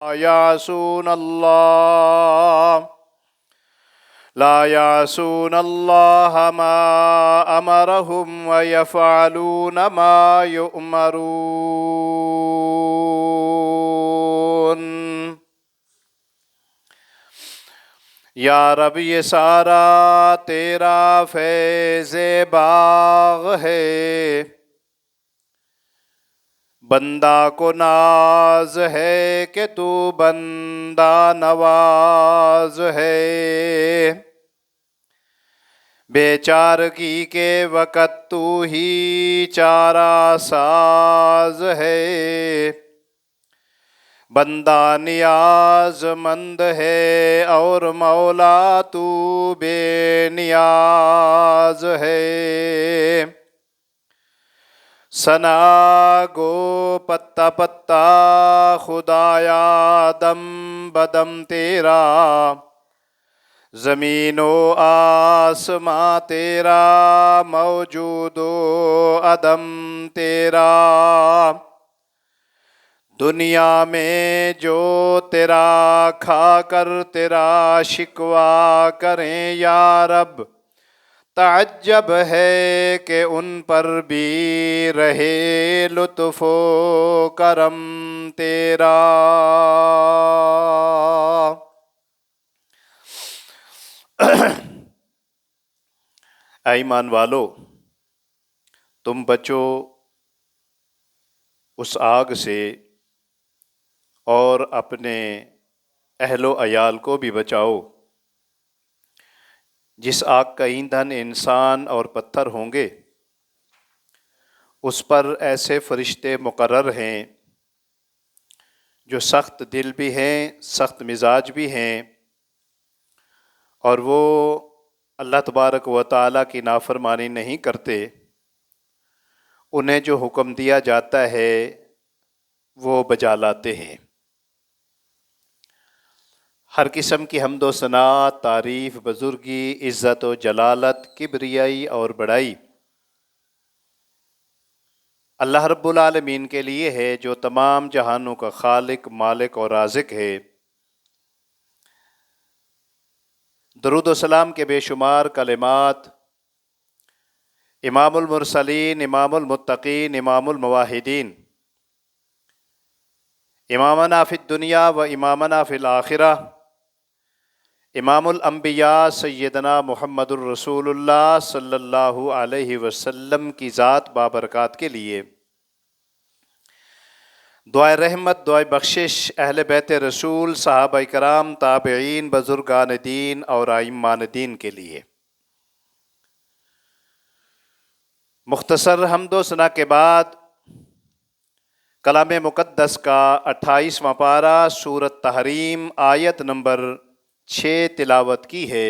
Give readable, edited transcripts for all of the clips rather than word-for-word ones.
यासून अल्लाह मा अमरहुम व यफ़अलून मा युअमरून। या रब ये सारा तेरा फैज़े बाग़ है, बंदा को नाज है कि तू बंदा नवाज है। बेचारगी के वक़्त तू ही चारा साज है, बंदा नियाज़मंद है और मौला तू बेनियाज है। सना गो पत्ता पत्ता खुदाया दम बदम तेरा, ज़मीनो आसमां तेरा मौजूदो अदम तेरा। दुनिया में जो तेरा खाकर तेरा शिकवा करें या रब, ताज्जब है कि उन पर भी रहे लुत्फ़ो करम तेरा। ऐ ईमान वालो, तुम बचो उस आग से और अपने अहलो अयाल को भी बचाओ जिस आग का ईंधन इंसान और पत्थर होंगे। उस पर ऐसे फरिश्ते मुकर्रर हैं जो सख्त दिल भी हैं, सख्त मिजाज भी हैं, और वो अल्लाह तबारक व तआला की नाफरमानी नहीं करते। उन्हें जो हुक्म दिया जाता है वो बजा लाते हैं। हर किस्म की हम्दो सना, तारीफ़, बुज़ुर्गी, इज़्ज़त व जलालत, किब्रियाई और बड़ाई अल्लाह रब्बुल आलमीन के लिए है, जो तमाम जहानों का खालिक, मालिक और राज़िक है। दरूद व सलाम के बेशुमार कलिमात इमामुल मुरसलीन, इमामुल मुत्तकीन, इमामुल मुवाहिदीन, इमामना फ़िद दुनिया व इमामना फ़िल आखिरा, इमामुल अंबिया सय्यदना मुहम्मदुर रसूलुल्लाह सल्लल्लाहु अलैहि वसल्लम की ज़ात बाबरकात के लिए दुआए रहमत, दुआए बख्शिश अहले बैत रसूल, सहाबा इकराम, ताबईन, बुज़ुर्गान दीन और आइम्मान दीन के लिए मुख्तसर हम्दो सना के बाद कलाम मुक़द्दस का 28वां पारा सूरत तहरीम आयत नंबर 6 तिलावत की है।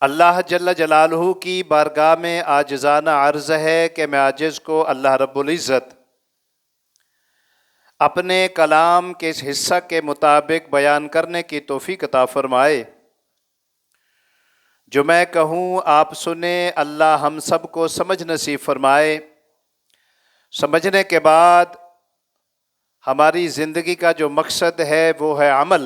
अल्लाह जल्ल जलालहू की बारगाह में आजिज़ाना अर्ज़ है कि मैं आजिज़ को अल्लाह रब्बुल इज़्ज़त अपने कलाम के इस हिस्सा के मुताबिक बयान करने की तौफ़ीक़ अता फ़रमाए। जो मैं कहूँ आप सुने, अल्लाह हम सब को समझ नसीब फ़रमाए। समझने के बाद हमारी ज़िंदगी का जो मकसद है वो है अमल।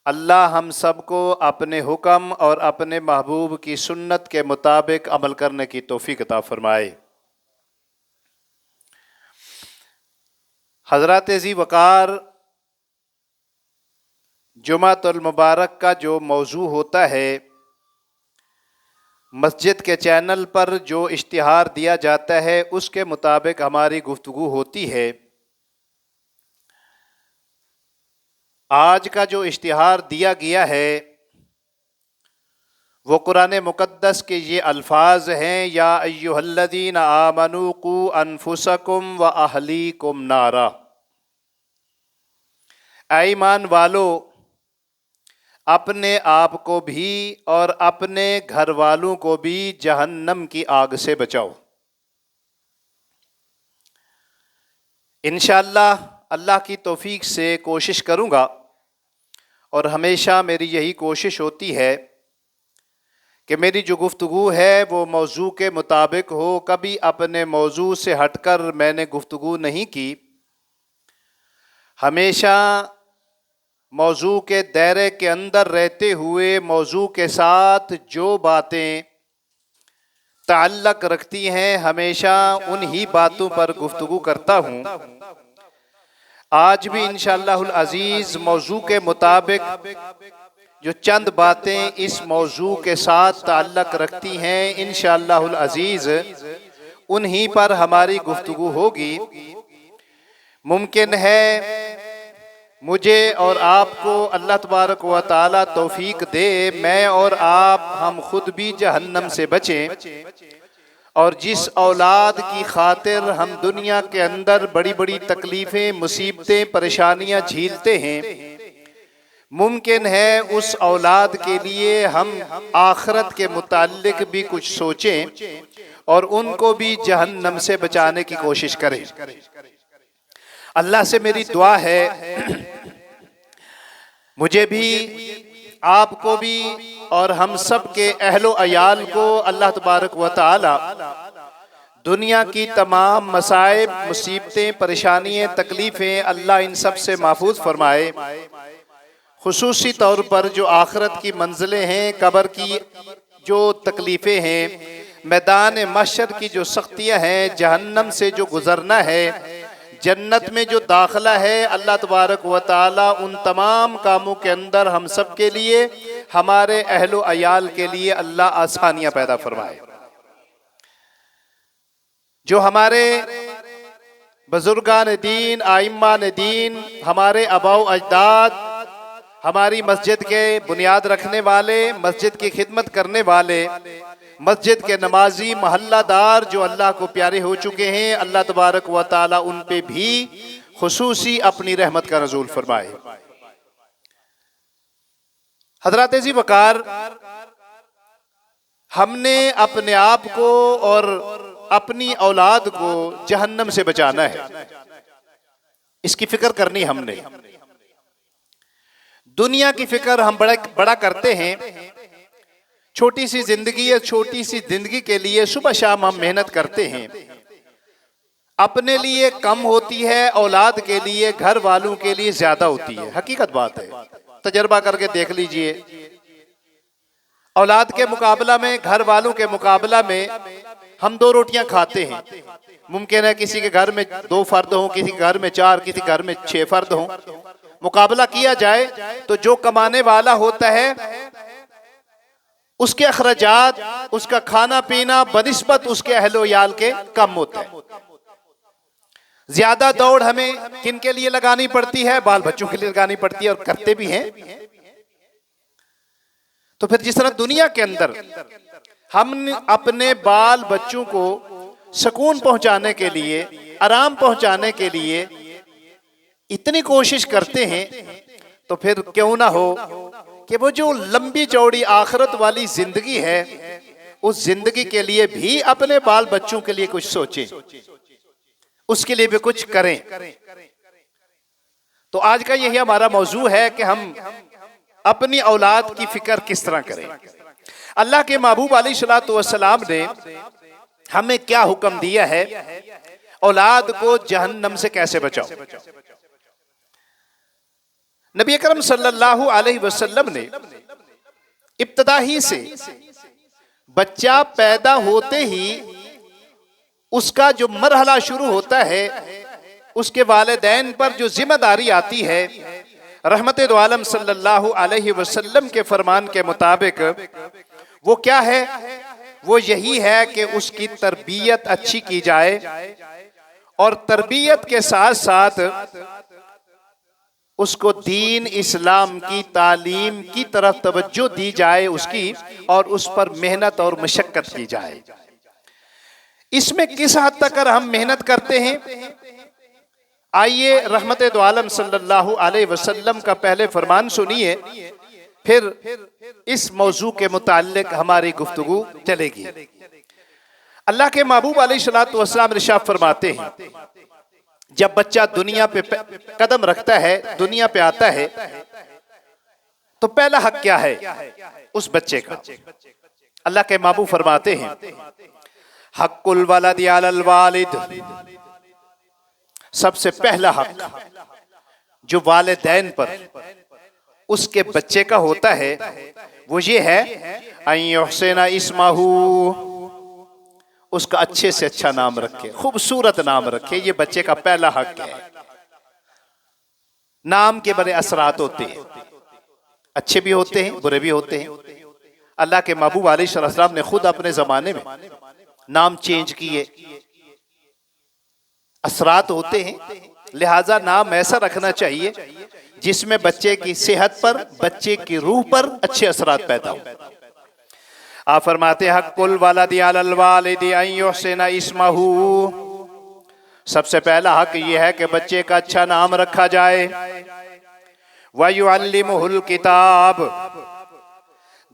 अल्लाह हम सब को अपने हुक्म और अपने महबूब की सुन्नत के मुताबिक अमल करने की तौफ़ीक़ अता फ़रमाए। हज़रात ज़ी वक़ार, जुमातुल मुबारक का जो मौजू होता है, मस्जिद के चैनल पर जो इश्तिहार दिया जाता है उसके मुताबिक हमारी गुफ्तगू होती है। आज का जो इश्तिहार दिया गया है वो कुरान मुक़द्दस के ये अल्फाज हैं, या अय्युहल्लज़ीना आमनू क़ू अनफुसकुम व अहलीकुम नारा। ऐ ईमान वालो, अपने आप को भी और अपने घर वालों को भी जहन्नम की आग से बचाओ। इंशाअल्लाह अल्लाह की तौफीक से कोशिश करूँगा, और हमेशा मेरी यही कोशिश होती है कि मेरी जो गुफ्तगू है वो मौजू के मुताबिक हो। कभी अपने मौजू से हटकर मैंने गुफ्तगू नहीं की, हमेशा मौजू के दायरे के अंदर रहते हुए मौजू के साथ जो बातें ताल्लुक़ रखती हैं हमेशा उन्हीं बातों पर गुफ्तगू करता हूँ। आज भी इंशाअल्लाहुल अज़ीज़ मौजू के मुताबिक जो चंद बातें इस मौजू के साथ ताल्लुक़ रखती हैं इंशाअल्लाहुल अज़ीज़ उन्हीं पर हमारी गुफ्तगू होगी। मुमकिन है मुझे और आपको अल्लाह तबारक व तआला तौफीक दे, मैं और आप हम खुद भी जहन्नम से बचें और जिस औलाद की खातिर हम दुनिया के अंदर बड़ी बड़ी तकलीफ़ें, मुसीबतें, परेशानियां झेलते हैं, मुमकिन है उस औलाद के लिए हम आखिरत के मुताल्लिक भी कुछ सोचें और उनको भी जहन्नम से बचाने की कोशिश करें। अल्लाह से मेरी दुआ है मुझे भी, आपको भी और हम सब के अहलो अयाल को अल्लाह तबारक व तआला दुनिया की तमाम मसाइब, मुसीबतें, परेशानियाँ, तकलीफ़ें अल्लाह इन सब से महफूज फरमाए। खुसूसी तौर पर जो आखिरत की मंजिलें हैं, कब्र की जो तकलीफ़ें हैं, मैदान महशर की जो सख्तियाँ हैं, जहन्नम से जो गुज़रना है, जन्नत में जो दाखिला है, अल्लाह तबारक व तआला उन तमाम कामों के अंदर हम सब के लिए, हमारे अहलो अयाल के लिए अल्लाह आसानियाँ पैदा फरमाए। जो हमारे बुजुर्गान दीन, आइम्मान दीन, हमारे आबाओ अजदाद, हमारी मस्जिद के बुनियाद रखने वाले, मस्जिद की खिदमत करने वाले, मस्जिद के नमाजी, महल्लादार जो अल्लाह को प्यारे हो चुके हैं, अल्लाह तबारक व तआला उन पे भी खुसूसी अपनी रहमत का नज़ूल फरमाए। हज़रात जी वकार, हमने अपने आप को और अपनी औलाद को जहन्नम से बचाना है, इसकी फिक्र करनी हमने। दुनिया की फिक्र हम बड़ा करते हैं। छोटी सी जिंदगी है, छोटी सी जिंदगी के लिए सुबह शाम हम मेहनत करते हैं, अपने लिए कम होती है, औलाद के लिए, घर वालों के लिए ज्यादा होती है। हकीकत बात है, तजर्बा करके देख लीजिए। औलाद के मुकाबला में, घर वालों के मुकाबला में हम 2 रोटियां खाते हैं। मुमकिन है किसी के घर में 2 फर्द हों, किसी के घर में 4, किसी के घर में 6 फर्द हों। मुकाबला किया जाए तो जो कमाने वाला होता है उसके अखराजात, उसका खाना पीना बनिस्बत उसके अहलो याल के कम होता है। ज्यादा दौड़ हमें किन के लिए लगानी पड़ती है? बाल बच्चों के लिए लगानी पड़ती है, और करते भी हैं। तो फिर जिस तरह दुनिया के अंदर हम अपने बाल बच्चों को सुकून पहुंचाने के लिए, आराम पहुंचाने के लिए इतनी कोशिश करते हैं, तो फिर क्यों ना हो कि वो जो लंबी चौड़ी आखिरत वाली जिंदगी है, उस जिंदगी के लिए भी अपने बाल बच्चों के लिए कुछ सोचें, उसके लिए भी कुछ करें। तो आज का यही हमारा मौजू है कि हम अपनी औलाद की फिक्र किस तरह करें। अल्लाह के महबूब अलैहिस्सलातु वस्सलाम ने हमें क्या हुक्म दिया है, औलाद को जहन्नम से कैसे बचाओ। नबी अकरम सल्लल्लाहु अलैहि वसल्लम ने इब्तिदा ही से बच्चा पैदा होते ही उसका जो मरहला शुरू होता है, उसके वालिदैन पर जो जिम्मेदारी आती है, रहमते दो आलम सल्लल्लाहु अलैहि वसल्लम के फरमान के मुताबिक वो क्या है? वो यही है कि उसकी तरबियत अच्छी की जाए और तरबियत के साथ साथ उसको दीन इस्लाम की तालीम की तरफ तवज्जो दी जाए उसकी, और उस पर मेहनत और मशक्कत की जाए। इसमें किस हद तक हम मेहनत करते हैं, आइए रहमते दो आलम सल्लल्लाहु अलैहि वसल्लम का पहले फरमान सुनिए, फिर इस मौजू के मुताल्लिक हमारी गुफ्तगू चलेगी। अल्लाह के महबूब अलैहिस्सलातु वस्सलाम इरशाद फरमाते हैं, जब बच्चा दुनिया पे कदम रखता है, दुनिया पे आता है, तो पहला हक क्या है उस बच्चे का? अल्लाह के महबूब फरमाते हैं, हक्कुल वलदी अलल वालिद, सबसे पहला हक जो वालिदैन पर उसके बच्चे का होता है वो ये है अन युहसिना इस्महू, उसका अच्छे से अच्छा नाम रखे, खूबसूरत नाम रखे। ये बच्चे का पहला हक है। नाम के बड़े असरात होते हैं, अच्छे भी होते हैं बुरे भी होते हैं। अल्लाह के महबूब अलैहिस्सलाम ने खुद अपने जमाने में नाम चेंज किए, असरात होते हैं। लिहाजा नाम ऐसा रखना चाहिए जिसमें बच्चे की सेहत पर, बच्चे की रूह पर अच्छे असरात पैदा हो। आप फरमाते हैं हक़्क़ुल वलदी अलल वालिदी अन युहसिना इस्महू, सबसे पहला हक यह है कि बच्चे का अच्छा नाम रखा जाए। व युअल्लिमुहुल किताब,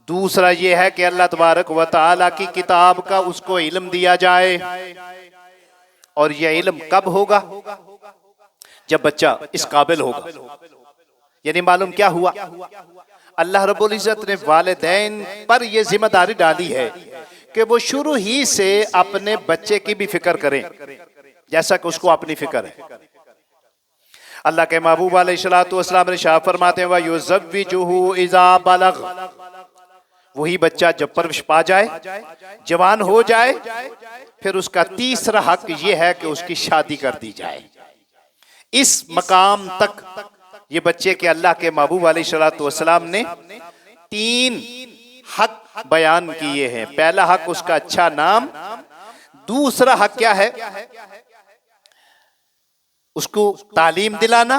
दूसरा यह है कि अल्लाह तबारक व तआला की किताब का उसको इल्म दिया जाए। और यह इल्म कब होगा? जब बच्चा इस काबिल होगा। यानी मालूम क्या हुआ, अल्लाह रब्बुल इज्जत ने वालिदैन पर यह जिम्मेदारी डाली है कि वो शुरू ही से अपने बच्चे की भी फिक्र करें जैसा कि उसको अपनी फिक्र है। अल्लाह के महबूब अलैहिस्सलाम इरशाद फरमाते हैं व युज़व्विजुहु इज़ा बलग, वही बच्चा जब परवरिश पा जाए, जवान हो जाए, फिर उसका तीसरा हक यह है कि उसकी शादी कर दी जाए। इस मकाम तक ये बच्चे के अल्लाह के महबूब अलैहिस्सलाम ने 3 हक बयान किए हैं। पहला हक उसका अच्छा नाम, दूसरा हक क्या है? उसको तालीम दिलाना,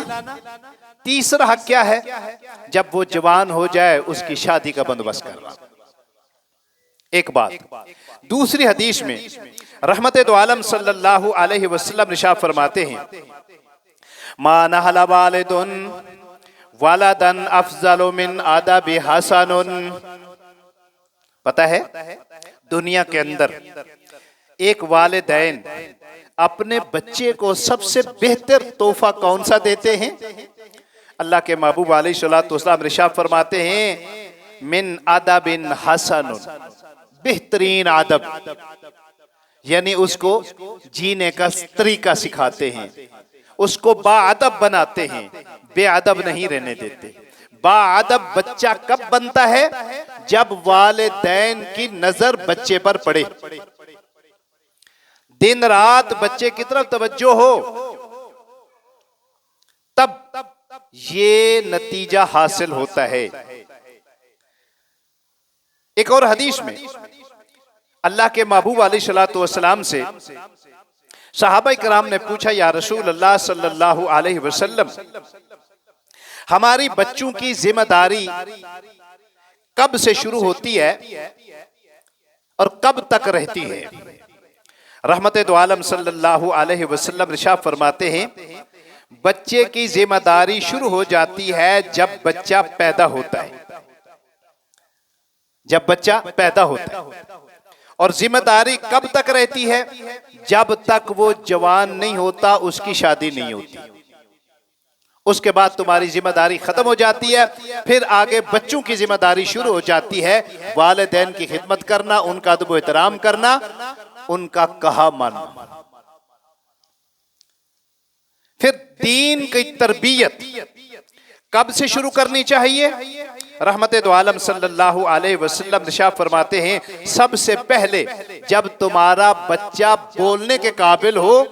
तीसरा हक क्या है? जब वो जवान हो जाए उसकी शादी का बंदोबस्त करना। एक बात। दूसरी हदीस में रहमते दो आलम सल्लल्लाहु अलैहि वसल्लम इरशाद फरमाते हैं मा नहला वालिदुन वलदन अफजलु मिन अदबि हसनुन। पता है दुनिया के अंदर एक वालिदैन अपने बच्चे को सबसे बेहतर तोहफा कौन सा देते हैं? अल्लाह के महबूब अलैहिस्सलाम इरशाद फरमाते हैं मिन अदबिन हसनुन, बेहतरीन अदब, यानी उसको जीने का तरीका सिखाते हैं, उसको बाअदब बनाते हैं, बेअदब नहीं रहने देते। बाअदब बच्चा कब बनता है? जब वालिदैन की नजर बच्चे पर पड़े, दिन रात बच्चे की तरफ तवज्जो हो, तब ये नतीजा हासिल होता है। एक और हदीस में अल्लाह के महबूब अलैहिस्सलाम से सहाबा इकराम ने पूछा या रसूल अल्लाह सल्लल्लाहु अलैहि वसल्लम, हमारी बच्चों की जिम्मेदारी कब से शुरू होती है और कब तक रहती है? रहमते दो आलम सल्लल्लाहु अलैहि वसल्लम इरशाद फरमाते हैं बच्चे की जिम्मेदारी शुरू हो जाती है जब बच्चा पैदा होता है, जब बच्चा पैदा होता है। और जिम्मेदारी कब तक रहती है? जब तक वो जवान नहीं होता, उसकी शादी नहीं होती। उसके बाद तुम्हारी जिम्मेदारी खत्म हो जाती है, फिर आगे बच्चों की जिम्मेदारी शुरू हो जाती है। वालिदैन की खिदमत करना, उनका अदब एहतराम करना, उनका कहा मानना। फिर दीन की तरबियत कब से शुरू करनी चाहिए? रहमते दो आलम सल्लल्लाहु अलैहि वसल्लम इरशाद फरमाते हैं सबसे पहले जब तुम्हारा बच्चा बोलने के काबिल हो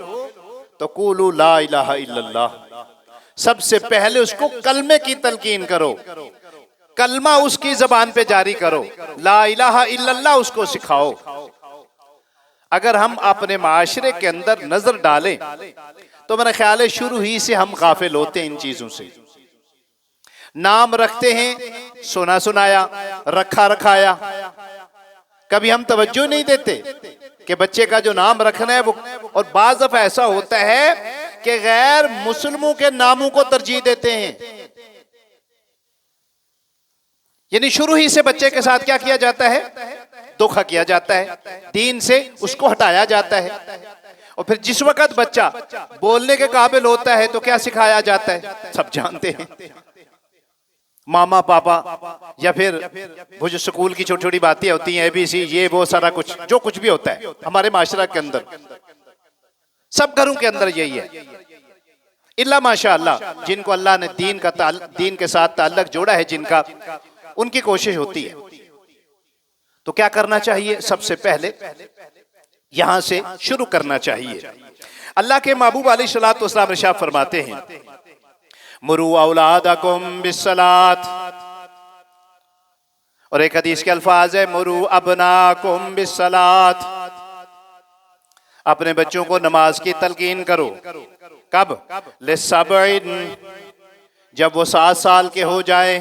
तो कुलू ला इलाहा इल्लल्लाह, सबसे पहले उसको कलमे की तलकीन करो, कलमा उसकी जबान पे जारी करो, ला इलाहा इल्लल्लाह उसको सिखाओ। अगर हम अपने माशरे के अंदर नजर डालें तो मेरा ख्याल है शुरू ही से हम गाफिल होते हैं इन चीजों से। नाम रखते हैं, सुना सुनाया, रखा रखाया, कभी हम तवज्जो नहीं देते कि बच्चे का जो नाम रखना है वो। और बाज़ दफा ऐसा होता है कि गैर मुस्लिमों के नामों को तरजीह देते हैं। यानी शुरू ही से बच्चे के साथ क्या किया जाता है? धोखा किया जाता है, दीन से उसको हटाया जाता है। और फिर जिस वक्त बच्चा बोलने के काबिल होता है तो क्या सिखाया जाता है? सब जानते हैं, मामा पापा, या फिर वो जो स्कूल की छोटी छोटी बातें होती हैं, ABC, ये वो सारा कुछ जो कुछ भी होता है हमारे माशरा के अंदर, सब घरों के अंदर यही है। इल्ला माशाअल्लाह, जिनको अल्लाह ने दीन के साथ ताल्लुक जोड़ा है जिनका, उनकी कोशिश होती है। तो क्या करना चाहिए? सबसे पहले यहां से शुरू करना चाहिए। अल्लाह के महबूब अलैहिस्सलातु वस्सलाम इरशाद फरमाते हैं, मुरू औलादकुम बिस्सलात, और एक हदीस के अल्फाज है मुरू अबनाकुम बिस्सलात, अपने बच्चों को नमाज की तलकीन करो। कब? लिस्सबईन, जब वो 7 साल के हो जाए,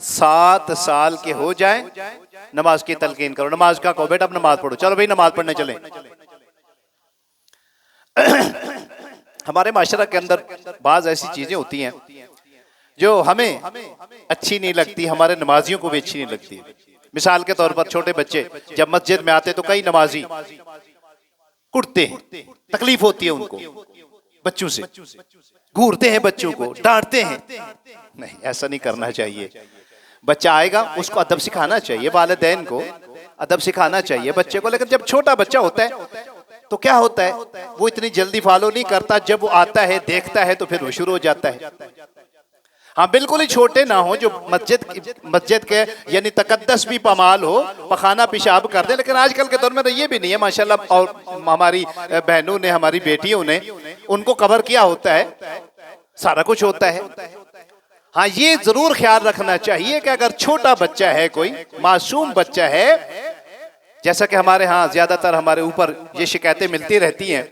7 साल के हो जाए नमाज की तलकीन करो। नमाज का कहो, बेटा अब नमाज पढ़ो, चलो भाई नमाज पढ़ने चले। हमारे माशरा के अंदर बाज ऐसी चीजें होती हैं जो हमें अच्छी नहीं लगती, हमारे नमाजियों को भी अच्छी नहीं लगती। मिसाल के तौर पर छोटे बच्चे जब मस्जिद में आते तो कई नमाजी कुटते हैं, तकलीफ होती है उनको, बच्चों से घूरते हैं, बच्चों को डांटते हैं। नहीं, ऐसा नहीं करना चाहिए। बच्चा आएगा, उसको अदब सिखाना चाहिए, वालिदैन को अदब सिखाना चाहिए बच्चे को। लेकिन जब छोटा बच्चा होता है तो क्या होता है, वो इतनी जल्दी फॉलो नहीं करता। जब वो आता है, देखता है, तो फिर वो शुरू हो जाता है। हाँ, बिल्कुल ही छोटे ना हो, जो मस्जिद के यानी तकद्दस भी पमाल हो, पखाना पेशाब कर दे। लेकिन आजकल के दौर में ये भी नहीं है माशाल्लाह। और हमारी बहनों ने, हमारी बेटियों ने उनको कवर किया होता है, सारा कुछ होता है। हाँ, ये जरूर ख्याल रखना चाहिए कि अगर छोटा बच्चा है, कोई मासूम बच्चा है, जैसा कि हमारे यहाँ ज्यादातर हमारे ऊपर ये शिकायतें मिलती रहती हैं,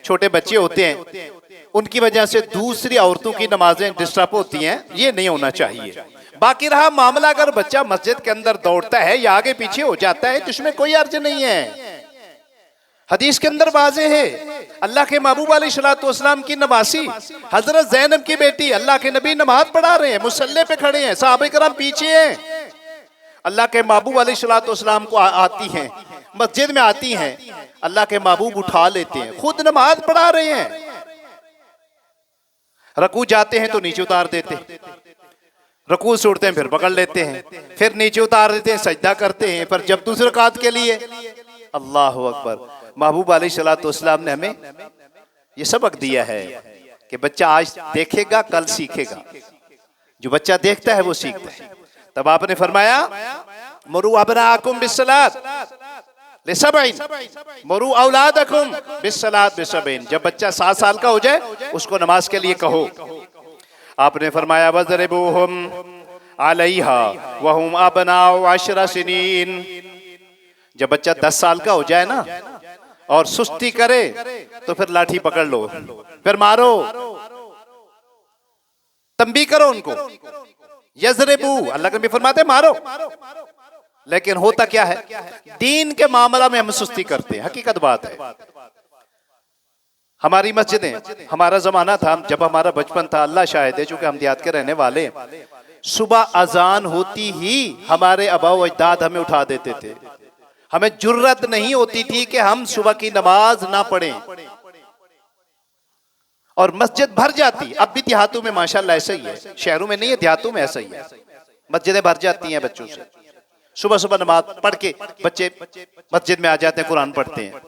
छोटे बच्चे होते हैं, उनकी वजह से दूसरी औरतों की नमाजें डिस्टर्ब होती हैं, ये नहीं होना चाहिए। बाकी रहा मामला, अगर बच्चा मस्जिद के अंदर दौड़ता है या आगे पीछे हो जाता है तो इसमें कोई अर्ज नहीं है। हदीस के अंदर वाज़े है, अल्लाह के महबूब अलैहिस्सलातु वस्सलाम की नवासी हजरत ज़ैनब की बेटी, अल्लाह के नबी नमाज पढ़ा रहे हैं, मुसल्ले पे खड़े हैं, सहाबा किराम पीछे हैं। अल्लाह के महबूब अलैहिस्सलातु वस्सलाम को आती हैं, मस्जिद में आती हैं, अल्लाह के महबूब उठा लेते हैं, खुद नमाज पढ़ा रहे हैं। रकू जाते हैं तो नीचे उतार देते हैं, रकू से उठते हैं फिर पकड़ लेते हैं, फिर नीचे उतार देते हैं, सजदा करते हैं। पर जब दूसरे रकात के लिए, अल्लाह अकबर, महबूब अलैहिस्सलातु वस्सलाम ने हमें ये सबक दिया है कि बच्चा आज देखेगा, कल सीखेगा। जो बच्चा देखता है वो सीखता है। तब आपने फरमाया मुरू अबनाकुम बिस्सलात लिसबईन, मुरू औलादकुम बिस्सलात बिसबईन। जब बच्चा 7 साल का हो जाए उसको नमाज के लिए कहो। आपने फरमाया वज़रिबूहुम अलैहा वहुम अबनाउ 10 सिनीन। जब बच्चा 10 साल का हो जाए ना और सुस्ती करे तो फिर लाठी पकड़ लो, फिर मारो, तंबी करो उनको। यज़रिबू, अल्लाह के नबी फरमाते मारो। लेकिन होता क्या है, दीन के मामला में हम सुस्ती करते हैं। हकीकत बात है, हमारी मस्जिदें, हमारा जमाना था जब हमारा बचपन था, अल्लाह शाहिद है, चूंकि हम देहात के रहने वाले, सुबह अजान होती ही हमारे अबाओ अजदाद हमें उठा देते थे। हमें जुर्रत नहीं होती थी कि हम सुबह की नमाज ना पढ़ें, और मस्जिद भर जाती। अब भी देहातों में माशाल्लाह ऐसा ही है, शहरों में नहीं है, देहातों में ऐसा ही है, मस्जिदें भर जाती हैं बच्चों से। सुबह सुबह नमाज पढ़ के बच्चे मस्जिद में आ जाते हैं, कुरान पढ़ते हैं,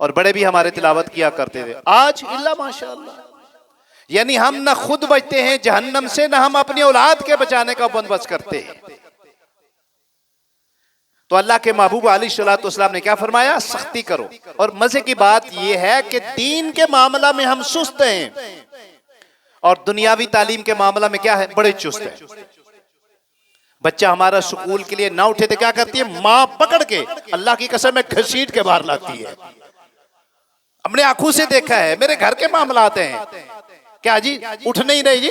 और बड़े भी हमारे तिलावत किया करते थे। आज इल्ला माशाल्लाह, यानी हम ना खुद बचते हैं जहन्नम से, ना हम अपनी औलाद के बचाने का बंदोबस्त करते हैं। तो अल्लाह के महबूब अलैहिस्सलातु वस्सलाम ने क्या फरमाया, सख्ती करो। और मजे की बात यह है कि दीन के मामला में हम सुस्त हैं, और दुनियावी तालीम के मामला में क्या है, बड़े चुस्त हैं। बच्चा हमारा स्कूल के लिए ना उठे तो क्या करती है, माँ पकड़ के अल्लाह की कसम में घसीट के बाहर लाती है। हमने आंखों से देखा है, मेरे घर के मामला आते हैं, क्या जी उठ नहीं रही जी।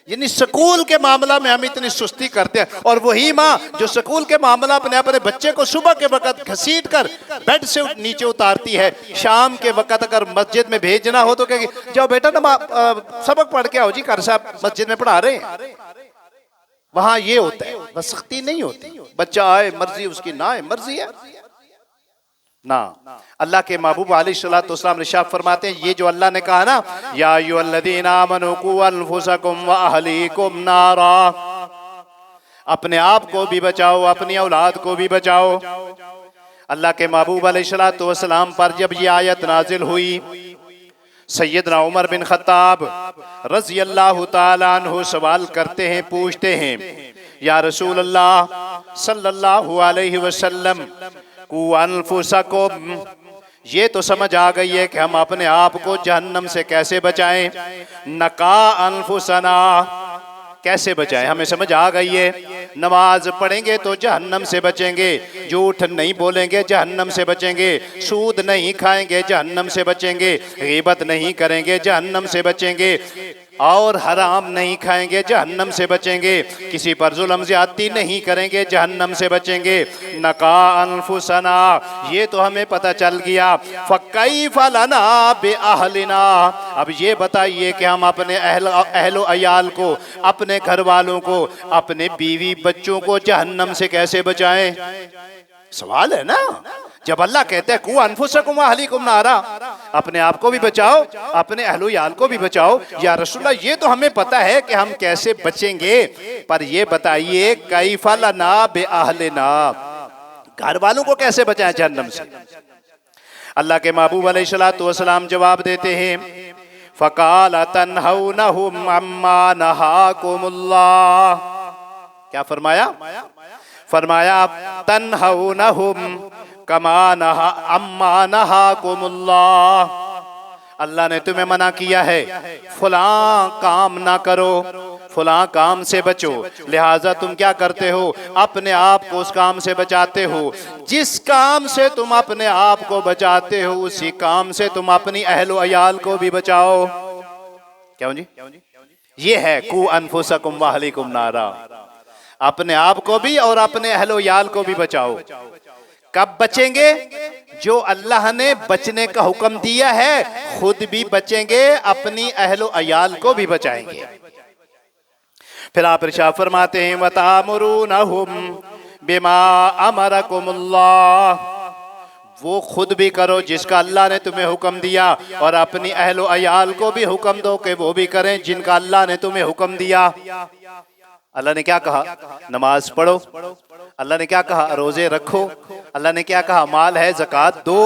यानी स्कूल के मामला में हम इतनी सुस्ती करते हैं, और वही माँ जो स्कूल के मामला अपने बच्चे को सुबह के वक्त घसीट कर बेड से नीचे उतारती है, शाम के वक्त अगर मस्जिद में भेजना हो तो कहेगी जाओ बेटा सबक पढ़ के आओ जी, घर साहब मस्जिद में पढ़ा रहे हैं। वहां ये होता है, बस सख्ती नहीं होती। बच्चा आए मर्जी उसकी, ना आए मर्जी है ना। अल्लाह के महबूब अलैहिस्सलातु वस्सलाम इरशाद फरमाते हैं, ये जो अल्लाह ने कहा ना, या अय्युहल्लज़ीना आमनू क़ू अनफुसकुम व अहलीकुम नारा, अपने आप को भी बचाओ, अपनी औलाद को भी बचाओ। अल्लाह के महबूब अलैहिस्सलातु वस्सलाम पर जब ये आयत नाजिल हुई, सैयदना उमर बिन खत्ताब रज़ी अल्लाह ताला अन्हु सवाल करते हैं, पूछते हैं, या रसूल अल्लाह सल्लल्लाहु अलैहि वसल्लम, कु अनफुसकुम, ये तो समझ आ गई है कि हम अपने आप को जहन्नम से कैसे बचाएं। नका अनफुसना, कैसे बचाएं, हमें समझ आ गई है। नमाज पढ़ेंगे तो जहन्नम से बचेंगे, झूठ नहीं बोलेंगे जहन्नम से बचेंगे, सूद नहीं खाएंगे जहन्नम से बचेंगे, गीबत नहीं करेंगे जहन्नम से बचेंगे, और हराम नहीं खाएंगे जहन्नम से बचेंगे, किसी पर जुल्म ज्यादती नहीं करेंगे जहन्नम से बचेंगे। नका अनफुसना, ये तो हमें पता चल गया। फकैफ लना बिअहलिना, अब ये बताइए कि हम अपने अहलो अयाल को, अपने घर वालों को, अपने बीवी बच्चों को जहन्नम से कैसे बचाएं। सवाल है ना। जब अल्लाह कहते हैं कु अनफुसकुम व अहलीकुम नारा, अपने आप को भी बचाओ, अपने अहलो याल को भी बचाओ। या रसूलल्लाह, ये तो हमें पता है कि हम कैसे बचेंगे, पर ये बताइए कैफ़ लना बिअहलिना, घर वालों को कैसे बचाएं जहन्नम से। अल्लाह के महबूब अलैहिस्सलातु वस्सलाम जवाब देते हैं, फ़क़ाल तन्हौनहुम अम्मा नहाकुमुल्लाह, क्या फरमाया? फरमाया तन्हौनहुम कमा नहा अम्मा नहाकुमुल्लाह, अल्लाह ने तुम्हें मना किया है, फलां काम ना करो, फलां काम से बचो, लिहाजा तुम क्या करते हो, अपने आप को उस काम से बचाते हो। जिस काम से तुम अपने आप को बचाते हो, उसी काम से तुम अपनी अहलो अयाल को भी बचाओ। क्या जी? ये है कु अनफुसकुम व अहलीकुम नारा, अपने आप को भी और अपने अहलो याल को भी बचाओ। कब बचेंगे? जो अल्लाह ने बचने का हुक्म दिया है, खुद भी बचेंगे, अपनी अहलो अयाल को भी बचाएंगे। फिर आप इरशाद फरमाते हैं, वतामुरूनहुम बिमा अमरकुमुल्लाह, वो खुद भी करो जिसका अल्लाह ने तुम्हें हुक्म दिया, और अपनी अहलो अयाल को भी हुक्म दो कि वो भी करें जिनका अल्लाह ने तुम्हें हुक्म दिया। अल्लाह ने क्या कहा? नमाज पढ़ो। अल्लाह ने क्या कहा? रोजे रखो। अल्लाह ने क्या कहा? माल है ज़कात दो,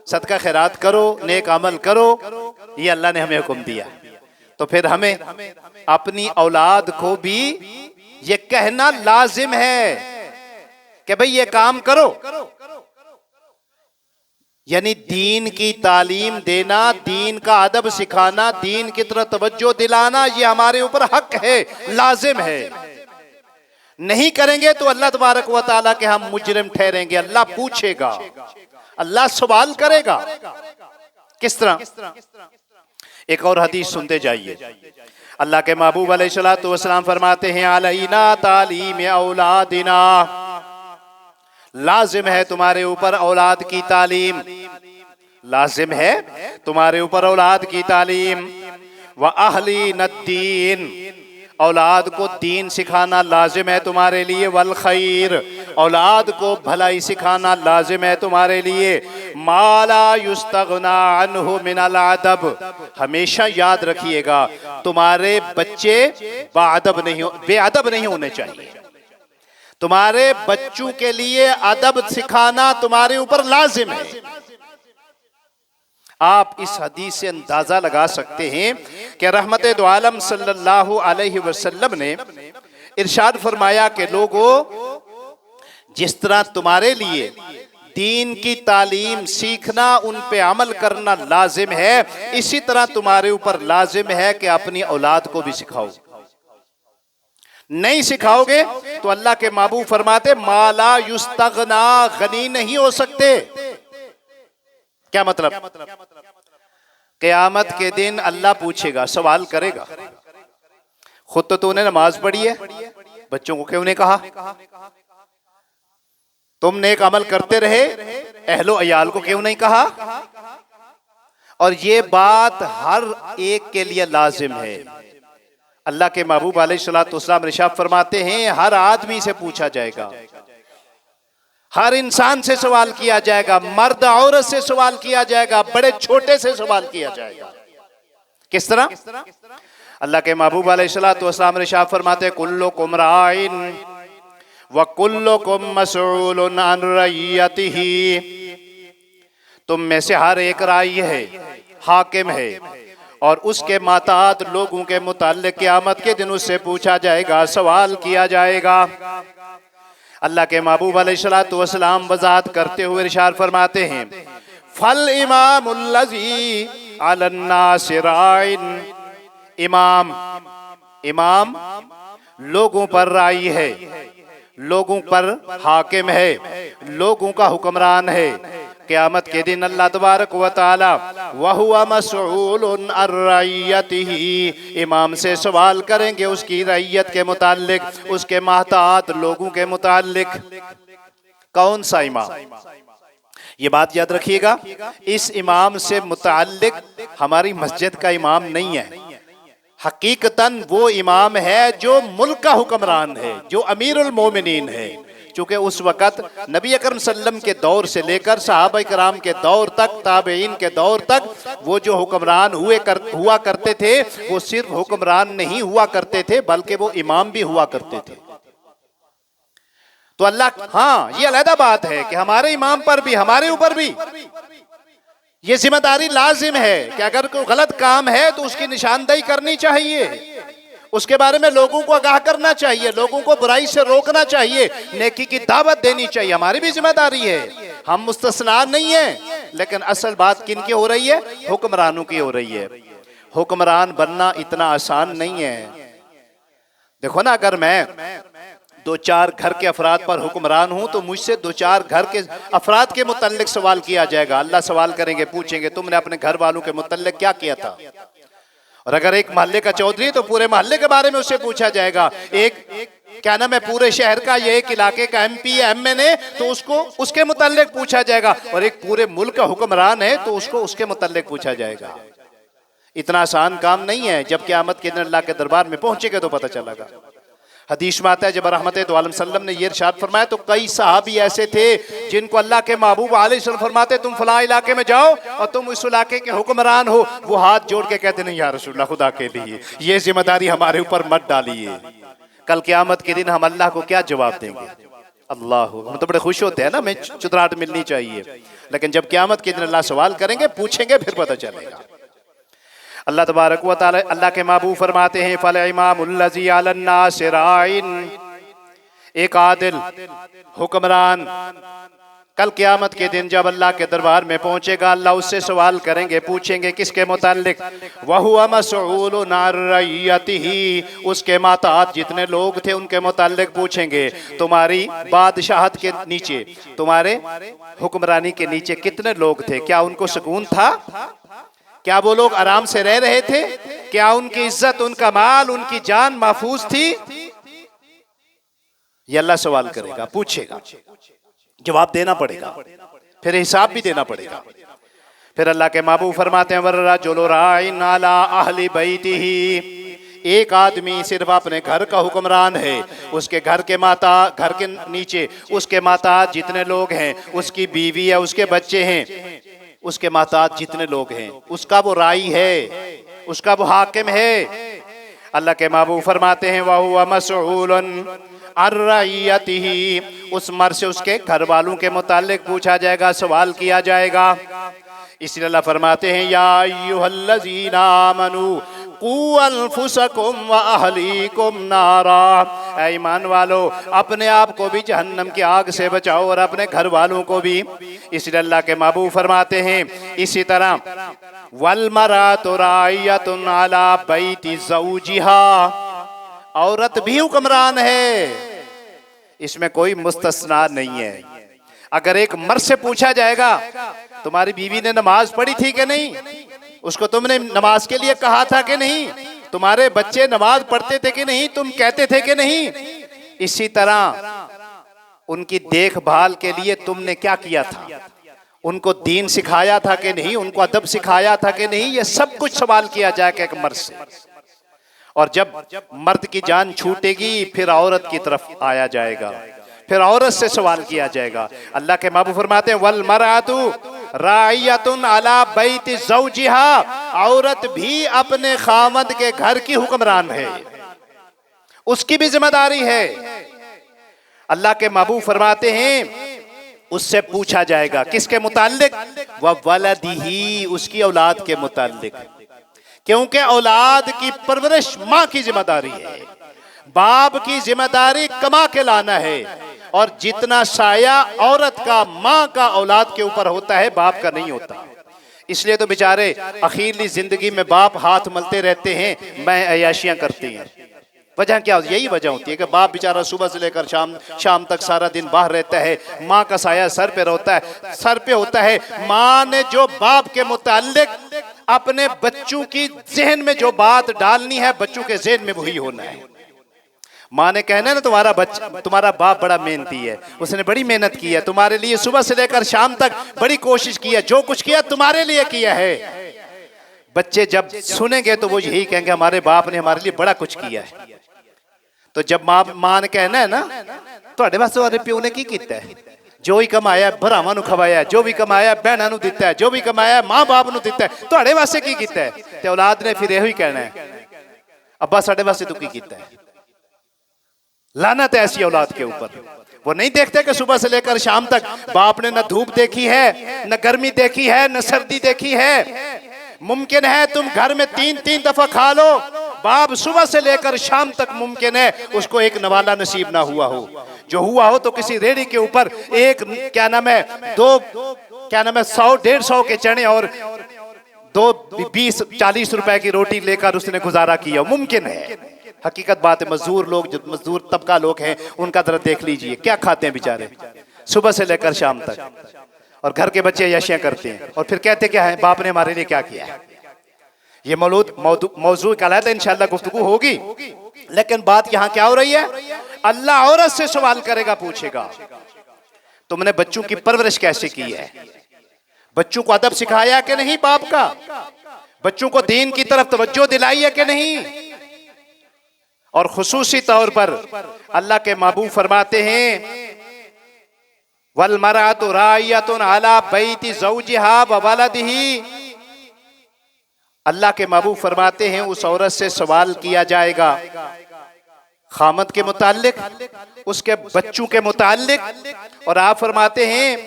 सदका खैरात करो, नेक अमल करो। ये अल्लाह ने हमें हुक्म दिया। तो फिर हमें अपनी औलाद को भी ये कहना लाजिम है कि भाई ये काम करो, यानी दीन की तालीम देना, दीन का अदब सिखाना, दीन की तरफ तवज्जो दिलाना, ये हमारे ऊपर हक है, लाजिम है। नहीं करेंगे तो अल्लाह तबारक व तआला के हम मुजरिम ठहरेंगे, अल्लाह पूछेगा, अल्लाह सवाल करेगा। किस तरह? एक और हदीस सुनते जाइए। अल्लाह के महबूब अलैहिस्सलातु वस्सलाम फरमाते हैं, अलैना तालीम औलादिना, लाजिम है तुम्हारे ऊपर औलाद की तालीम, लाजिम है तुम्हारे ऊपर औलाद की तालीम। व अहली नद्दीन, औलाद को दीन सिखाना लाजिम है तुम्हारे लिए। वल खैर, औलाद को भलाई सिखाना लाजिम है तुम्हारे लिए। माला युस्तगना अन्हु मिनल अदब, हमेशा याद रखिएगा तुम्हारे बच्चे बेअदब नहीं होने चाहिए। तुम्हारे बच्चों के लिए अदब सिखाना तुम्हारे ऊपर लाजिम है। आप इस हदीस से अंदाजा लगा सकते हैं कि रहमत दो आलम सल्लल्लाहु अलैहि वसल्लम ने इरशाद फरमाया कि लोगों, जिस तरह तुम्हारे लिए दीन की तालीम सीखना, उन पे अमल करना लाजिम है, इसी तरह तुम्हारे ऊपर लाजिम है कि अपनी औलाद को भी सिखाओ। नहीं सिखाओगे तो अल्लाह के महबूब फरमाते, माला युस्तगना, गनी नहीं हो सकते। क्या मतलब? क़यामत के दिन अल्लाह पूछेगा, सवाल करेगा, खुद तो तूने नमाज पढ़ी है, बच्चों को क्यों नहीं कहा? तुम नेक अमल करते रहे, अहलो अयाल को क्यों नहीं कहा? और ये बात हर एक के लिए लाजिम है। अल्लाह के महबूब अलैहिस्सलातु वस्सलाम इरशाद फरमाते हैं, हर आदमी से पूछा जाएगा, हर इंसान से सवाल किया जाएगा, मर्द औरत से सवाल किया जाएगा, बड़े छोटे से सवाल किया जाएगा। किस तरह? अल्लाह के महबूब अलैहिस्सलातु वस्सलाम इरशाद फरमाते, कुल्लुकुम राइन व कुल्लुकुम मसऊलुन अन रइयतिही, तुम में से हर एक राई है, हाकिम है, और उसके मातात लोगों के मुताल्लिक क़यामत के दिन उससे पूछा जाएगा, सवाल किया जाएगा। अल्लाह के महबूब अलैहिस्सलातु वस्सलाम वज़ाहत करते हुए इरशाद फरमाते हैं, फल इमामुल्लज़ी अलन्नासि राइन, इमाम इमाम लोगों पर राई है, लोगों पर हाकिम है, लोगों का हुक्मरान है। क़यामत के दिन अल्लाह तबारक व तआला वहुवा मसऊलुन अन रइयतिही, इमाम से सवाल करेंगे उसकी रइयत के मुताल्लिक, उसके महतात लोगों के मुताल्लिक। कौन सा इमाम? ये बात याद रखिएगा, इस इमाम से मुताल्लिक हमारी मस्जिद का इमाम नहीं है। हकीकतन वो इमाम है जो मुल्क का हुक्मरान है, जो अमीरुल मोमिनीन है। चूँकि उस वक़्त नबी अकरम सल्लम के दौर से लेकर सहाबा इकराम के दौर तक, ताबईन के दौर तक, वो जो हुक्मरान हुआ करते थे, वो सिर्फ हुक्मरान नहीं हुआ करते थे बल्कि वो इमाम भी हुआ करते थे। तो अल्लाह, हाँ, ये अलग बात है कि हमारे इमाम पर भी, हमारे ऊपर भी ये जिम्मेदारी लाजिम है कि अगर कोई गलत काम है तो उसकी निशानदेही करनी चाहिए, उसके बारे में लोगों को आगाह करना चाहिए, लोगों को बुराई से रोकना चाहिए, नेकी की दावत देनी चाहिए। हमारी भी जिम्मेदारी है, हम मुस्तस्ना नहीं है। लेकिन असल बात किन की हो रही है? हुक्मरानों की हो रही है। हुक्मरान बनना इतना आसान नहीं है। देखो ना, अगर मैं दो चार घर के अफराद पर हुक्मरान हूं तो मुझसे दो चार घर के अफराद के मुतल्लिक सवाल किया जाएगा। अल्लाह सवाल करेंगे, पूछेंगे तुमने अपने घर वालों के मुतल्लिक क्या किया था। और अगर एक मोहल्ले का चौधरी तो पूरे मोहल्ले के बारे में उससे पूछा जाएगा। एक क्या नाम है, पूरे शहर का, ये एक इलाके का MP या MNA, तो उसको उसके मुतल्लिक पूछा जाएगा। और एक पूरे मुल्क का हुक्मरान है तो उसको उसके मुतल्लिक पूछा जाएगा। इतना आसान काम नहीं है। जब क़यामत के दिन अल्लाह के दरबार में पहुंचेगा तो पता चलेगा। हदीस में आता है, जब रहमत दो आलम सल्लम ने ये इरशाद फरमाया तो कई सहाबी ऐसे थे जिनको अल्लाह के महबूब अलैहिस्सलाम फरमाते, तुम फलां इलाके में जाओ और तुम उस इलाके के हुक्मरान हो, वो हाथ जोड़ के कहते, नहीं या रसूलल्लाह, खुदा के लिए ये जिम्मेदारी हमारे ऊपर मत डालिए। कल क़यामत के दिन हम अल्लाह को क्या जवाब देंगे? अल्लाह, हम तो बड़े खुश होते हैं ना, हमें चुतराहट मिलनी चाहिए। लेकिन जब क़यामत के दिन अल्लाह सवाल करेंगे, पूछेंगे, फिर पता चलेगा। अल्लाह तबारक व तआला, अल्लाह के महबूब फरमाते हैं, फल इमामुल्लज़ी अलन्नासि राइन, एक आदिल हुक्मरान कल क़यामत के दिन जब अल्लाह के दरबार में पहुंचेगा, अल्लाह उससे सवाल करेंगे, पूछेंगे किसके मुताल्लिक? वहुवा मसऊलुन अन रइयतिही, उसके मातात जितने लोग थे उनके मुताल्लिक पूछेंगे। तुम्हारी बादशाहत के नीचे, तुम्हारे हुक्मरानी के नीचे कितने लोग थे? क्या उनको सुकून था? क्या वो लोग आराम से रह रहे थे? क्या उनकी इज्जत, उनका माल, उनकी जान महफूज थी? ये अल्लाह सवाल करेगा, पूछेगा, जवाब देना पड़ेगा, फिर हिसाब भी देना पड़ेगा। फिर अल्लाह के महबूब फरमाते हैं, वर्रजुलु राइन अला अहली बैतिही, एक आदमी सिर्फ अपने घर का हुक्मरान है, उसके घर के माता, घर के नीचे उसके माता जितने लोग हैं, उसकी बीवी है, उसके बच्चे हैं, उसके मातात जितने लोग हैं, उसका वो राई है, उसका वो हाकिम है। अल्लाह के महबूब फरमाते हैं, वहुवा मसऊलुन अन रइयतिही, उस मर्द से उसके घर वालों के मुताल्लिक पूछा जाएगा, सवाल किया जाएगा। इसलिए अल्लाह फरमाते हैं, या अय्युहल्लज़ीना आमनू कू अनफुसकुम व अहलीकुम नारा, ऐ ईमान वालो, अपने आप को भी जहन्नम की आग से बचाओ और अपने घर वालों को भी। इसलिए अल्लाह के महबूब फरमाते हैं, इसी तरह वल मरातु राइयतुन अला बैति ज़ौजिहा, औरत भी हुक्मरान है, इसमें कोई मुस्तस्ना नहीं है। अगर एक मर्द से पूछा जाएगा, तुम्हारी बीवी ने नमाज पढ़ी थी कि नहीं, उसको तुमने नमाज के लिए कहा था कि नहीं, तुम्हारे बच्चे नमाज पढ़ते थे कि नहीं, तुम कहते थे कि नहीं, इसी तरह उनकी देखभाल के लिए तुमने क्या किया था, उनको दीन सिखाया था कि नहीं, उनको अदब सिखाया था कि नहीं, ये सब कुछ सवाल किया जाएगा एक मर्द से। और जब मर्द की जान छूटेगी फिर औरत की तरफ आया जाएगा, फिर औरत से सवाल किया जाएगा। अल्लाह के महबूब फरमाते हैं, वल मरातु राइयतुन अला बैति ज़ौजिहा, औरत भी अपने खामद के घर की हुक्मरान है, उसकी भी जिम्मेदारी है। अल्लाह के महबूब फरमाते हैं, उससे पूछा जाएगा किसके मुताल्लिक? व वलदिही, उसकी औलाद के मुताल्लिक। क्योंकि औलाद की परवरिश माँ की जिम्मेदारी है, बाप की जिम्मेदारी कमा के लाना है, और जितना साया औरत का माँ का औलाद के ऊपर होता है बाप का नहीं होता। इसलिए तो बेचारे अखीरली जिंदगी में बाप हाथ मलते रहते हैं, मैं अयाशियां करती हैं। वजह क्या होती है? यही वजह होती है कि बाप बेचारा सुबह से लेकर शाम तक सारा दिन बाहर रहता है, माँ का साया सर पे होता है। माँ ने जो बाप के मुताल्लिक अपने बच्चों की जहन में जो बात डालनी है, बच्चों के जहन में वही होना है। माँ ने कहना है ना, तुम्हारा बाप बड़ा मेहनती है, उसने बड़ी मेहनत की है, तुम्हारे लिए सुबह से लेकर शाम तक बड़ी कोशिश की है, जो कुछ किया तुम्हारे लिए किया है। बच्चे जब सुनेंगे तो वो यही कहेंगे हमारे बाप ने हमारे लिए बड़ा कुछ किया है। तो जब माँ ने कहना है ना, ਤੁਹਾਡੇ ਵਾਸਤੇ ਤੁਹਾਡੇ ਪਿਓ ਨੇ ਕੀ ਕੀਤਾ ਹੈ, ਜੋ ਵੀ ਕਮਾਇਆ ਭਰਾਵਾਂ ਨੂੰ ਖਵਾਇਆ, ਜੋ ਵੀ ਕਮਾਇਆ ਭੈਣਾਂ ਨੂੰ ਦਿੱਤਾ ਹੈ, ਜੋ ਵੀ ਕਮਾਇਆ ਮਾਂ ਬਾਪ ਨੂੰ ਦਿੱਤਾ ਹੈ, ਤੁਹਾਡੇ ਵਾਸਤੇ ਕੀ ਕੀਤਾ ਹੈ। ਤੇ ਔਲਾਦ ਨੇ ਫਿਰ ਇਹੋ ਹੀ ਕਹਿਣਾ ਹੈ, ਅੱਬਾ ਸਾਡੇ ਵਾਸਤੇ ਤੂੰ ਕੀ ਕੀਤਾ है। लानत है ऐसी औलाद के ऊपर। वो नहीं देखते कि सुबह से लेकर शाम तक बाप ने न धूप देखी है, न गर्मी देखी है, न सर्दी देखी है। मुमकिन है तुम घर में 3-3 दफा खा लो, बाप सुबह से लेकर शाम तक मुमकिन है उसको एक नवाला नसीब ना हुआ हो। जो हुआ हो तो किसी रेड़ी के ऊपर एक 100-150 के चने और 20-40 रुपए की रोटी लेकर उसने गुजारा किया, मुमकिन है। हकीकत बात है, मजदूर लोग जो मजदूर तबका लोग हैं उनका जरा देख लीजिए क्या खाते हैं बेचारे सुबह से लेकर शाम तक, और घर के बच्चे यशियां करते हैं और फिर कहते क्या है बाप ने हमारे लिए क्या किया है। ये मौजू कहलाता है, इंशाल्लाह गुफ्तगू होगी। लेकिन बात यहाँ क्या हो रही है, अल्लाह औरत से सवाल करेगा, पूछेगा तुमने बच्चों की परवरिश कैसे की है, बच्चों को अदब सिखाया कि नहीं, बाप का बच्चों को दीन की तरफ तवज्जो दिलाई है कि नहीं। और खुसूसी तौर पर अल्लाह के महबूब फरमाते हैं, वल मरातु रायतुन अला बैति ज़ौजिहा व वलदिही। अल्लाह के महबूब फरमाते हैं उस औरत से सवाल किया जाएगा खामद के मुताल्लिक, उसके बच्चों के मुताल्लिक। और आप फरमाते हैं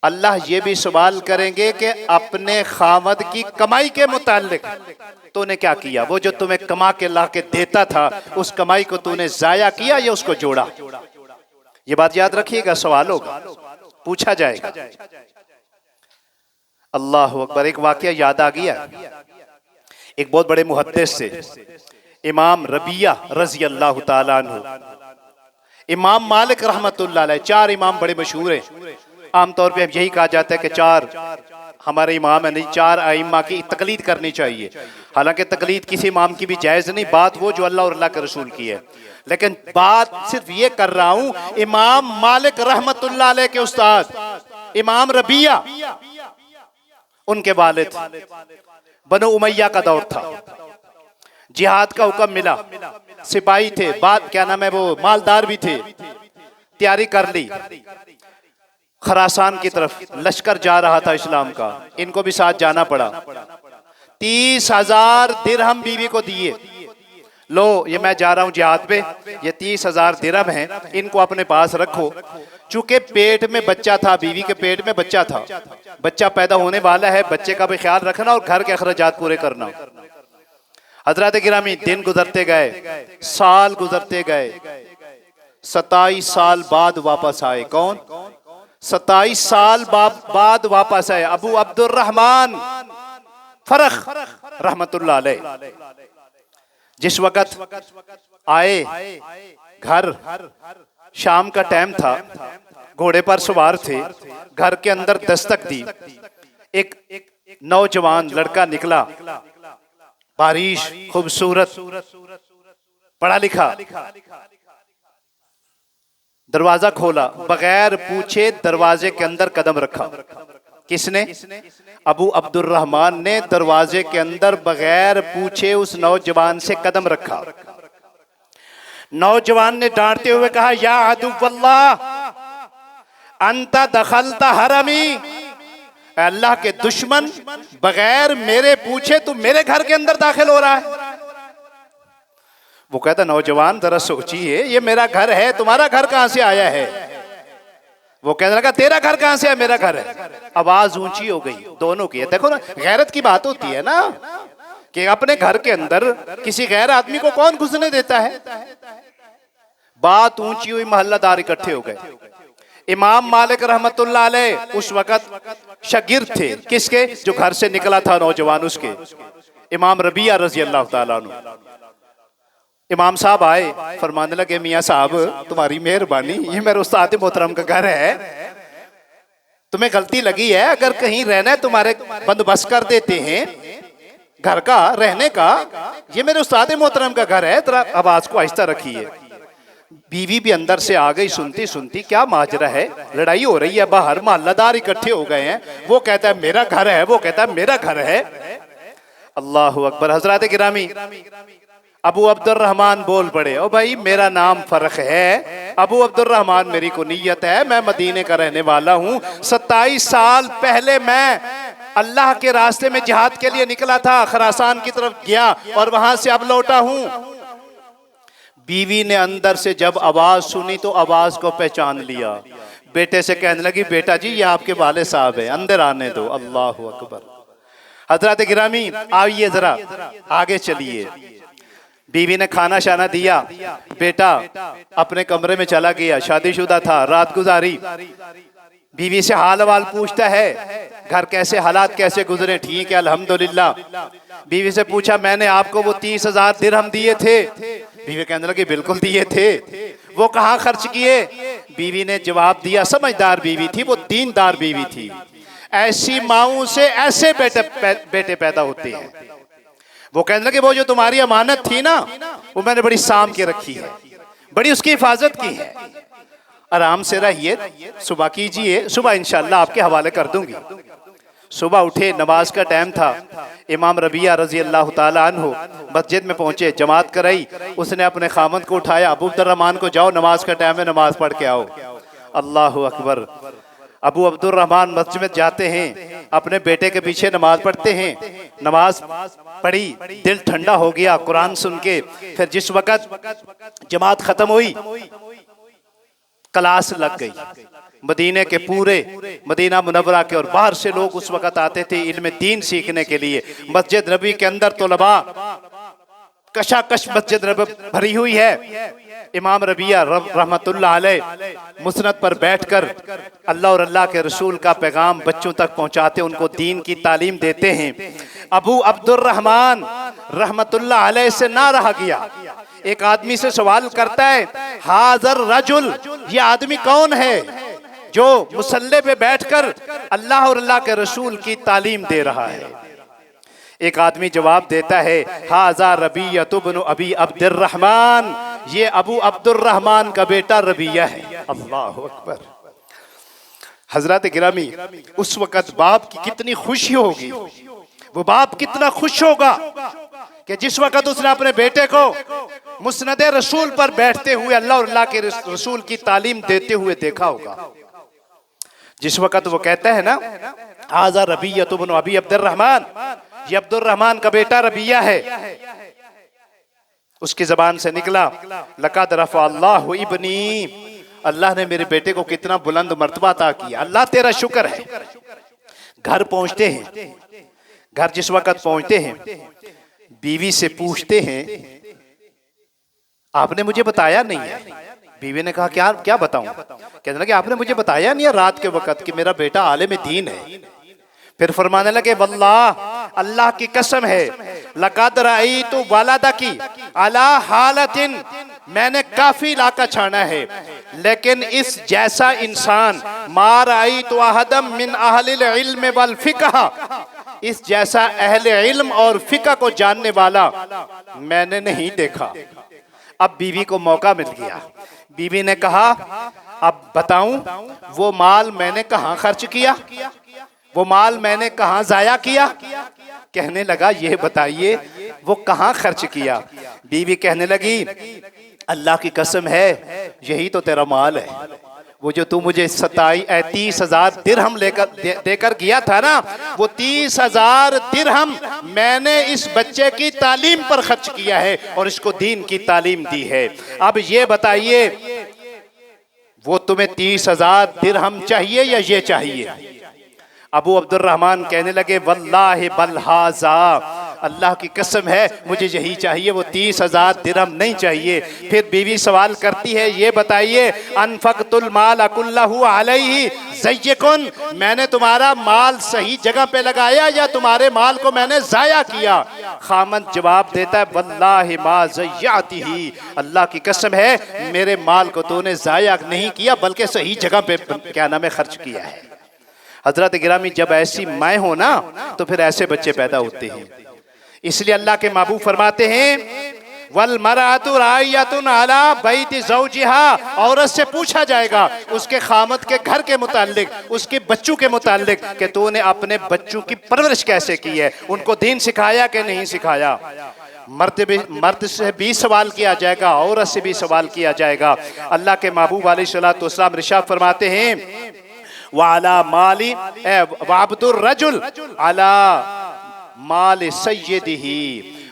अल्लाह ये भी सवाल करेंगे कि अपने खामद की कमाई के मुताल्लिक तूने क्या किया, वो जो तुम्हें कमा के ला के देता था उस कमाई को तूने जाया किया या उसको जोड़ा। ये बात याद रखिएगा, सवाल होगा, पूछा जाएगा। अल्लाह अकबर। एक वाकया याद आ गया, एक बहुत बड़े मुहद्दिस से इमाम रबिया रजी अल्लाह ताला अन्हु, इमाम मालिक रहमतुल्लाह अलैह, 4 इमाम बड़े मशहूर हैं। आमतौर पे अब यही कहा जाता है कि 4 हमारे इमाम है, नहीं 4 आइम्मा की तकलीद करनी चाहिए। हालांकि तकलीद किसी इमाम की भी जायज़ नहीं, बात वो जो अल्लाह और अल्लाह के रसूल की है। लेकिन बात सिर्फ ये कर रहा हूं, इमाम मालिक रहमतुल्लाह अलैह के उस्ताद इमाम रबिया, उनके वालिद बनो उमैया का दौर था, जिहाद का हुक्म मिला, सिपाही थे, बात क्या नाम है वो मालदार भी थे, तैयारी कर ली, खरासान की तरफ लश्कर जा रहा था इस्लाम का, इनको भी साथ जाना पड़ा। 30,000 दिरहम बीवी को दिए, लो ये मैं जा रहा हूं जिहाद पे, ये 30,000 दिरहम हैं, इनको अपने पास रखो। चूंकि पेट में बच्चा था, बीवी के पेट में बच्चा था, बच्चा पैदा होने वाला है, बच्चे का भी ख्याल रखना और घर के अखराजात पूरे करना। हजरत गिरामी दिन गुजरते गए, साल गुजरते गए, 27 साल बाद वापस आए। कौन? 27 साल बाद वापस आए अबू अब्दुर्रहमान फरख रहमतुल्लाह अलैह। जिस वक़्त आए घर, शाम का टाइम था, घोड़े पर सवार थे, घर के अंदर दस्तक दी, एक नौजवान लड़का निकला, बारिश, खूबसूरत, पढ़ा लिखा। दरवाजा खोला, बगैर पूछे दरवाजे के अंदर कदम रखा। किसने? अबू अब्दुर्रहमान ने दरवाजे के अंदर बगैर पूछे उस नौजवान से कदम रखा। नौजवान ने डांटते हुए कहा, या अदुव्वल्लाह अंता दखलता हरमी, अल्लाह के दुश्मन, बगैर मेरे पूछे तू मेरे घर के अंदर दाखिल हो रहा है। वो कहता, नौजवान जरा सोचिए, ये मेरा घर है, तुम्हारा घर कहां से आया है। वो कहने लगा तेरा घर कहां से है, मेरा घर है। आवाज ऊंची हो गई दोनों की। देखो ना, गैरत की बात होती है ना, कि अपने घर के अंदर किसी गैर आदमी को कौन घुसने देता है। बात ऊंची हुई, मोहल्लादार इकट्ठे हो गए। इमाम मालिक रहमतुल्लाह अलैह उस वक्त शागिर्द थे, किसके? जो घर से निकला था नौजवान, उसके। इमाम रबिया रजी अल्लाह ताला अन्हु। इमाम साहब आए, फरमाने लगे मियाँ साहब तुम्हारी मेहरबानी, ये मेरे उस्ताद मोहतरम का घर है, तुम्हें गलती लगी है, अगर कहीं रहना है तुम्हारे बंदोबस्त कर देते हैं घर का रहने का, ये मेरे उस्ताद मोहतरम का घर है, जरा आवाज को आहिस्ता रखिए। बीवी भी अंदर से आ गई, सुनती सुनती क्या माजरा है, लड़ाई हो रही है बाहर, मोहल्लादार इकट्ठे हो गए हैं, वो कहता है मेरा घर है, वो कहता है मेरा घर है। अल्लाह अकबर। हजरात गिरामी, अबू अब्दुर्रहमान बोल पड़े, ओ भाई मेरा नाम फर्क है, अबू अब्दुर्रहमान मेरी कुनीयत है, मैं मदीने का रहने वाला हूँ। 27 साल पहले मैं अल्लाह के रास्ते में जिहाद के लिए निकला था, खरासान की तरफ गया और वहां से अब लौटा हूँ। बीवी ने अंदर से जब आवाज सुनी तो आवाज को पहचान लिया। बेटे से कहने लगी, बेटा जी ये आपके वाले साहब है, अंदर आने दो। अल्लाह अकबर। हजरत गिरामी आइए जरा आगे चलिए। बीवी ने खाना शाना दिया, बेटा अपने कमरे में चला गया, शादीशुदा था, रात गुजारी। बीवी से हाल वाल पूछता है, घर कैसे, हालात कैसे गुजरे? ठीक है अल्हम्दुलिल्लाह। बीवी से पूछा, मैंने आपको वो 30,000 दिरहम दिए थे? बीवी कहने लगी, बिल्कुल दिए थे। वो कहाँ खर्च किए? बीवी ने जवाब दिया, समझदार बीवी थी, वो दीनदार बीवी थी। ऐसी माओं से ऐसे बेटे पैदा होते हैं। वो कहने लगे, वो जो तुम्हारी अमानत थी ना, वो मैंने बड़ी साम के रखी है, बड़ी उसकी हिफाजत की है। आराम से रहिए, सुबह कीजिए, सुबह इंशाल्लाह आपके हवाले कर दूंगी। सुबह उठे, नमाज का टाइम था। इमाम रबिया रजी अल्लाह ताला अन्हु मस्जिद में पहुंचे, जमात कराई। उसने अपने खामद को उठाया, अबू अब्दुर्रहमान को जाओ नमाज का टाइम है, नमाज पढ़ के आओ। अल्लाह अकबर। अबू अब्दुर्रहमान मस्जिद में जाते हैं, अपने बेटे के पीछे नमाज पढ़ते हैं। नमाज पढ़ी, दिल ठंडा हो गया कुरान सुन के। फिर जिस वक़्त जमात खत्म हुई, क्लास लग गई। मदीने के पूरे, मदीना मुनव्वरा के और बाहर से लोग उस वक़्त आते थे इल्म दीन सीखने के लिए। मस्जिद नबी के अंदर तलबा कशाकश मस्जिद भरी हुई है। इमाम रबिया रहमतुल्लाह अलैह मुसनद पर बैठकर अल्लाह और अल्लाह के रसूल का पैगाम बच्चों तक पहुंचाते, उनको दीन की तालीम देते हैं। अबू अब्दुर्रहमान रहमतुल्लाह अलैह से ना रहा गया। एक आदमी से सवाल करता है, हाज़र रजुल, ये आदमी कौन है जो मुसल्ले पे बैठकर अल्लाह और अल्लाह के रसूल की तालीम दे रहा है? एक आदमी जवाब देता है, हाज़ा रबिय्यत इब्न अबी अब्दुर्रहमान, ये अबू अब्दुर्रहमान का बेटा रबिया है। अल्लाह अकबर। हजरत गिरामी, उस वक़्त बाप की कितनी खुशी होगी, वो बाप कितना खुश होगा कि जिस वक़्त उसने अपने बेटे को मुस्नद रसूल पर बैठते हुए अल्लाह और अल्लाह के रसूल की तालीम देते हुए देखा होगा। जिस वक़्त वो कहता है ना, हाज़ा रबिय्यत इब्न अबी अब्दुर्रहमान, ये अब्दुर्रहमान का बेटा रबिया है, उसकी जबान से निकला, लक़द रफ़अल्लाहु इब्नी, अल्लाह ने मेरे बेटे को कितना बुलंद मर्तबा अता किया, अल्लाह तेरा शुक्र है। घर पहुंचते हैं, घर जिस वक़्त पहुंचते हैं, बीवी से पूछते हैं, आपने मुझे बताया नहीं है। बीवी ने कहा, क्या क्या बताऊं? कहने लगे, आपने मुझे बताया नहीं है रात के वक़्त कि मेरा बेटा आलिम दीन है। फिर फरमाने लगे, वल्लाह, अल्लाह की कसम है, लक़द रअयतु वलदकी अला हालतिन, मैंने काफी इलाका छाना है, लेकिन इस जैसा इंसान, मा रअयतु अहदम मिन अहलिल इल्म वल फिक़ह, इस जैसा अहले इल्म और फिक़ह को जानने वाला मैंने नहीं देखा। अब बीवी को मौका मिल गया। बीवी ने कहा, अब बताऊं वो माल मैंने कहाँ खर्च किया, वो माल मैंने कहाँ जाया किया? कहने लगा, ये बताइए वो कहाँ खर्च किया? बीवी कहने लगी, अल्लाह की कसम है, यही तो तेरा माल है। वो जो तू मुझे 30,000 दिरहम देकर गया था ना, वो 30,000 दिरहम मैंने इस बच्चे की तालीम पर खर्च किया है और इसको दीन की तालीम दी है। अब ये बताइए वो तुम्हें 30,000 दिरहम चाहिए या ये चाहिए? अबू अब्दुर्रहमान कहने लगे वल्लाहि बल हाज़ा, अल्लाह की कसम है मुझे यही चाहिए, वो 30,000 दिरहम नहीं चाहिए। फिर बीवी सवाल करती है ये बताइए अनफक़तुल माल कुल्लहु अलैहि ज़य्यकुन, मैंने तुम्हारा माल सही जगह पे लगाया या तुम्हारे माल को मैंने ज़ाया किया? खामद जवाब देता है वल्लाहि मा ज़य्यतिही, अल्लाह की कसम है मेरे माल को तूने ज़ाया नहीं किया बल्कि सही जगह पे क्या नाम है खर्च किया है। हजरत गिरामी, जब ऐसी माएँ हो ना तो फिर ऐसे बच्चे पैदा होते हैं। इसलिए अल्लाह के महबूब फरमाते हैं वल मरातु रायतुन अला बैति ज़ौजिहा, औरत से पूछा जाएगा उसके खामद के घर के मुतालिक, उसके बच्चों के मुतालिक कि तूने अपने बच्चों की परवरिश कैसे की है, उनको दीन सिखाया कि नहीं सिखाया। मर्द से भी सवाल किया जाएगा, औरत से भी सवाल किया जाएगा। अल्लाह के महबूब अलैहिस्सलातु वस्सलाम इरशाद फरमाते हैं वाला माली वाबदुर रजुल अला माल सय्यदिही,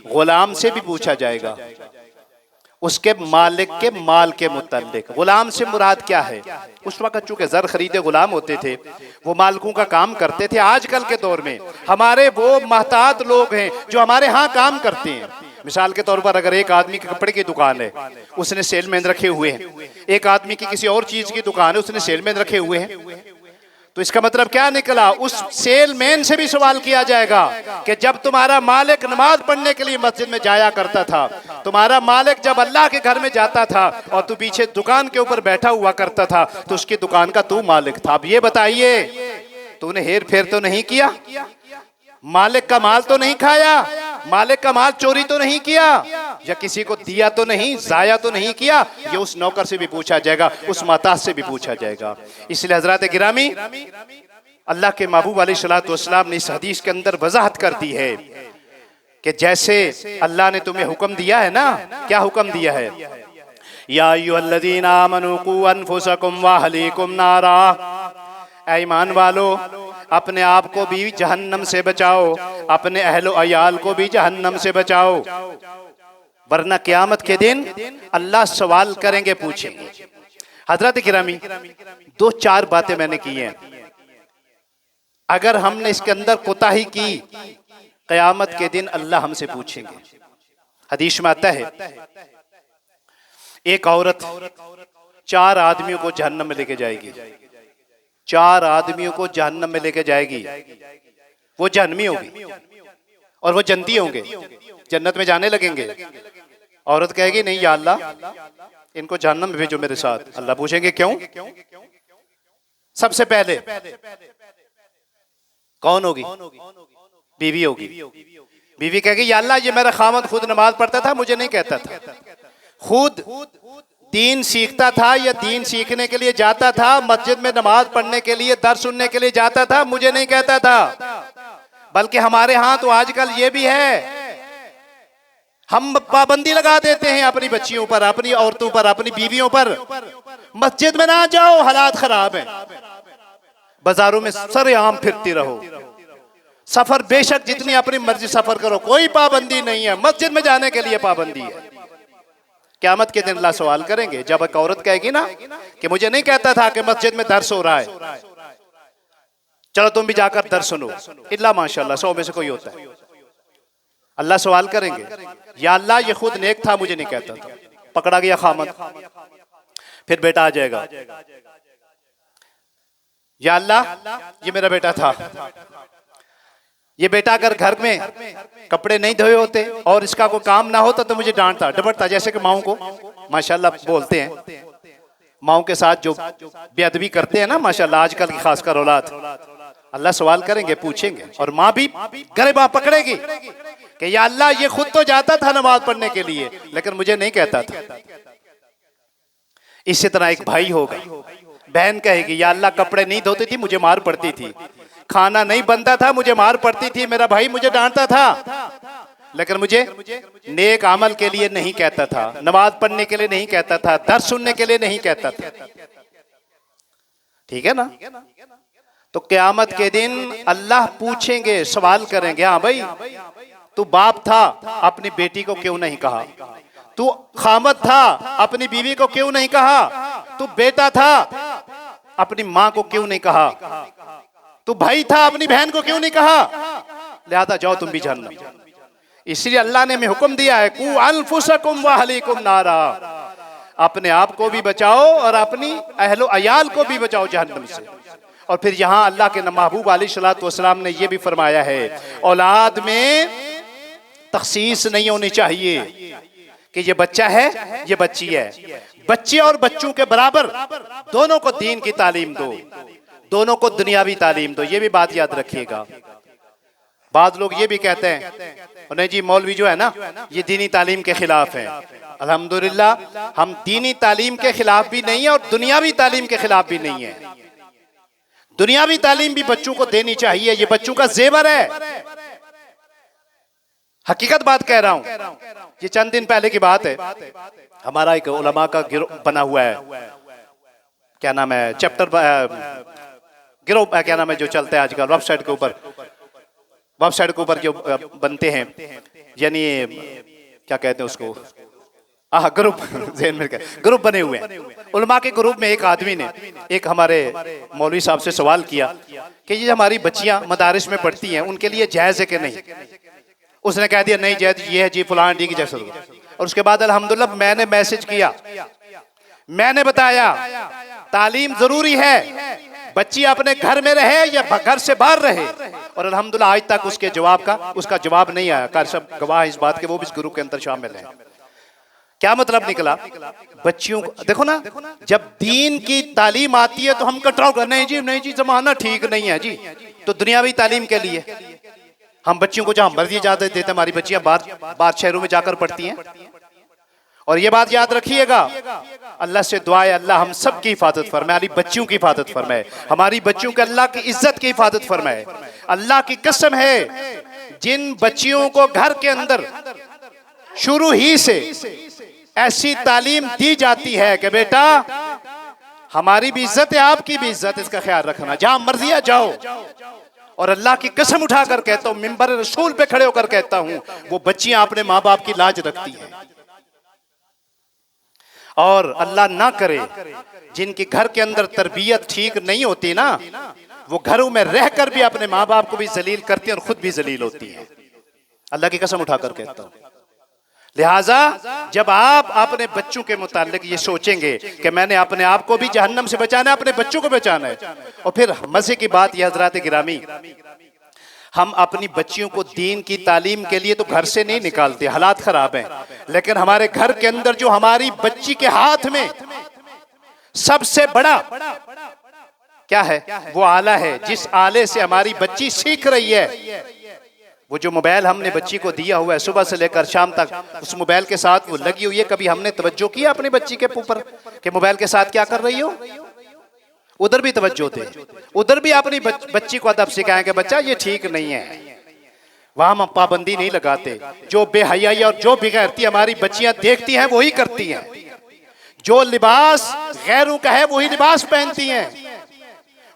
गुलाम से भी पूछा जाएगा उसके मालिक के माल के मुताल्लिक। गुलाम से मुराद क्या है? उस वक्त चूंकि जर खरीदे गुलाम होते थे, वो मालिकों का काम करते थे। आजकल के दौर में हमारे वो महतात लोग हैं जो हमारे यहाँ काम करते हैं। मिसाल के तौर पर अगर एक आदमी की कपड़े की दुकान है, उसने सेलमैन रखे हुए हैं, एक आदमी की किसी और चीज की दुकान है, उसने सेलमैन रखे हुए हैं, तो इसका मतलब क्या निकला? उस सेलमैन से भी सवाल किया जाएगा कि जब तुम्हारा मालिक नमाज पढ़ने के लिए मस्जिद में जाया करता था, तुम्हारा मालिक जब अल्लाह के घर में जाता था और तू पीछे दुकान के ऊपर बैठा हुआ करता था, तो उसकी दुकान का तू मालिक था। अब ये बताइए तूने हेर फेर तो नहीं किया, मालिक का माल तो नहीं खाया, मालिक का माल चोरी तो नहीं किया, या किसी को दिया तो नहीं, जाया तो नहीं किया? ये उस नौकर से भी पूछा जाएगा, उस माताज से भी पूछा जाएगा। इसलिए हजरत गिरामी, अल्लाह के महबूब अलैहिस्सलातु वस्सलाम ने इस हदीस के अंदर वजाहत कर दी है कि जैसे अल्लाह ने तुम्हें हुक्म दिया है ना, क्या हुक्म दिया है? या अय्युहल्लज़ीना आमनू कू अनफुसकुम व अहलीकुम नारा, ऐ ईमान वालो अपने आप को भी जहन्नम से बचाओ, अपने अहलो अयाल को भी जहन्नम से बचाओ, वरना क़यामत के दिन अल्लाह सवाल करेंगे, पूछेंगे। हजरत गिरामी, 2-4 बातें मैंने की हैं, अगर हमने इसके अंदर कोताही की क़यामत के दिन अल्लाह हमसे पूछेंगे। हदीस में आता है एक औरत 4 आदमियों को जहन्नम में लेके जाएगी, 4 आदमियों को जहन्नम में लेके जाएगी। वो जहन्नमी होगी और वो जन्नती होंगे, जन्नत में जाने लगेंगे। औरत कहेगी नहीं या अल्लाह इनको जहन्नम में भेजो मेरे साथ। अल्लाह पूछेंगे क्यों? सबसे पहले कौन होगी? बीवी होगी। बीवी कहेगी या अल्लाह ये मेरा खामद खुद नमाज पढ़ता था, मुझे नहीं कहता था, खुद दीन सीखता था या दीन सीखने के लिए जाता था, मस्जिद में नमाज पढ़ने के लिए, दर्स सुनने के लिए जाता था, मुझे नहीं कहता था। बल्कि हमारे यहाँ तो आजकल ये भी है, हम पाबंदी लगा देते हैं अपनी बच्चियों पर, अपनी औरतों पर, अपनी बीवियों पर, मस्जिद में ना जाओ, हालात खराब है, बाजारों में सरेआम फिरती रहो, सफर बेशक जितनी अपनी मर्जी सफर करो, कोई पाबंदी नहीं है, मस्जिद में जाने के लिए पाबंदी है। क़यामत के दिन अल्लाह सवाल करेंगे। जब एक औरत कहेगी ना कि मुझे नहीं कहता था कि मस्जिद में दर्स हो रहा है, चलो तुम भी जाकर दर्स सुनो, इल्ला माशाल्लाह 100 में से कोई होता है। अल्लाह सवाल करेंगे या अल्लाह ये खुद नेक था, मुझे नहीं कहता था, पकड़ा गया खामद। फिर बेटा आ जाएगा, या अल्लाह ये मेरा बेटा था, ये बेटा अगर घर में कपड़े नहीं धोए होते और इसका कोई काम ना होता तो मुझे डांटता डपटता। जैसे कि माओ को माशाल्लाह बोलते हैं, माओ के साथ जो बेअदबी करते हैं ना माशाल्लाह आजकल की खासकर औलाद, अल्लाह सवाल करेंगे, पूछेंगे, और माँ भी गरीबा पकड़ेगी कि या अल्लाह ये खुद तो जाता था नमाज पढ़ने के लिए लेकिन मुझे नहीं कहता था। इसी तरह एक भाई होगा, बहन कहेगी या अल्लाह कपड़े नहीं धोती थी, मुझे मार पड़ती थी, खाना नहीं बनता था, मुझे मार पड़ती थी, मेरा भाई मुझे डांटता था लेकिन मुझे नेक अमल के लिए नहीं कहता था, नमाज पढ़ने के लिए नहीं कहता था, दर्स सुनने के लिए नहीं कहता था। ठीक है ना? तो क़यामत के दिन अल्लाह पूछेंगे, सवाल करेंगे, हाँ भाई तू बाप था, अपनी बेटी को क्यों नहीं कहा? तू खामद था, अपनी बीवी को क्यों नहीं कहा? तू बेटा था, अपनी मां को क्यों नहीं कहा? तू भाई था, अपनी बहन को क्यों नहीं कहा? लिहाजा जाओ तुम भी जहन्नम। इसलिए अल्लाह ने हमें हुक्म दिया है, कू अनफुसकुम व अहलीकुम नारा, अपने आप को भी बचाओ और अपनी अहलो अयाल को भी बचाओ जहन्नम से। और फिर यहाँ अल्लाह के महबूब अलैहिस्सलातु वस्सलाम ने यह भी फरमाया है, औलाद में तखसीस नहीं होनी चाहिए कि ये बच्चा है, ये बच्ची है। बच्चे और बच्चों के बराबर दोनों को दीन की तालीम दो, दोनों को दुनियावी तालीम दो। ये भी बात याद रखिएगा। बाद लोग ये भी कहते हैं, नहीं जी मौलवी जो है ना ये दीनी तालीम के खिलाफ है। अल्हम्दुलिल्लाह हम दीनी तालीम के खिलाफ भी नहीं है और दुनियावी तालीम के खिलाफ भी नहीं है। दुनियावी तालीम भी बच्चों को देनी चाहिए, ये बच्चों का जेवर है। हकीकत बात कह रहा हूं। ये चंद दिन पहले की बात है, हमारा एक उलमा का गिरोह बना हुआ है, क्या नाम है, चैप्टर गिरोह क्या नाम है जो चलता है आजकल वेबसाइट के ऊपर, वेबसाइट के ऊपर जो बनते हैं, यानी क्या कहते हैं उसको, ग्रुप ग्रुप बने हुए हैं। उलमा के ग्रुप में एक आदमी ने एक हमारे मौलवी साहब से सवाल किया कि ये हमारी बच्चियां मदारिस में पढ़ती हैं, उनके लिए जायज है कि नहीं? उसने कह दिया नहीं जायज, ये है जी फलान डी की जैसे। और उसके बाद अल्हम्दुलिल्लाह मैंने मैसेज किया, मैंने बताया तालीम जरूरी है, बच्ची अपने घर में रहे या घर से बाहर रहे। और अल्हम्दुलिल्लाह आज तक उसका जवाब नहीं आया। कार सब गवाह इस बात के, वो भी इस ग्रुप के अंदर शामिल है। क्या मतलब निकला? बच्चियों को देखो ना, जब दीन की तालीम आती है तो हम कटराव कर, नहीं जी जमाना ठीक नहीं है जी। तो दुनियावी तालीम के लिए हम बच्चियों को जहां मर्जी इजाजत देते, हमारी बच्चियां बाहर शहरों में जाकर पढ़ती हैं। और ये बात याद रखिएगा, अल्लाह से दुआ है अल्लाह हम सब की हिफाजत फरमाए, हमारी बच्चियों की हिफाजत फरमाए, हमारी बच्चियों के अल्लाह की इज्जत की हिफाजत फरमाए। अल्लाह की कसम है, जिन बच्चियों को घर के अंदर शुरू ही से ऐसी तालीम दी जाती है कि बेटा हमारी भी इज्जत है, आपकी भी इज्जत, इसका ख्याल रखना, जहां मर्जी आ जाओ। और अल्लाह की कसम उठाकर कहता हूं, मिंबर रसूल पे खड़े होकर कहता हूं, वो बच्चियां अपने माँ बाप की लाज रखती हैं। और अल्लाह ना करे जिनके घर के अंदर तरबियत ठीक नहीं होती ना, वो घरों में रहकर भी अपने माँ बाप को भी जलील करती हैं और खुद भी जलील होती हैं। अल्लाह की कसम उठाकर कहता हूं। लिहाजा जब आप अपने बच्चों के मुतालिक ये सोचेंगे कि मैंने अपने आप को भी जहन्नम से बचाना है, अपने बच्चों को बचाना है, और फिर मजे की बात यह हजरात गिरामी, हम अपनी बच्चियों को दीन की तालीम के लिए तो घर से नहीं निकालते, हालात खराब हैं, लेकिन हमारे घर के अंदर जो हमारी बच्ची के हाथ में सबसे बड़ा क्या है, वो आला है, जिस आले से हमारी बच्ची सीख रही है। वो जो मोबाइल हमने बच्ची को दिया हुआ है, सुबह से लेकर शाम तक उस मोबाइल के साथ वो लगी हुई है, कभी हमने तवज्जो किया अपनी बच्ची के ऊपर कि मोबाइल के साथ क्या कर रही हो? उधर भी तवज्जो दे, उधर भी अपनी बच्ची को अदब सिखाएं कि बच्चा ये ठीक नहीं है। वहां हम पाबंदी नहीं लगाते। जो बेहयाई और जो बेगैरती हमारी बच्चियां देखती हैं वही करती हैं। जो लिबास गैरों का है वही लिबास पहनती हैं।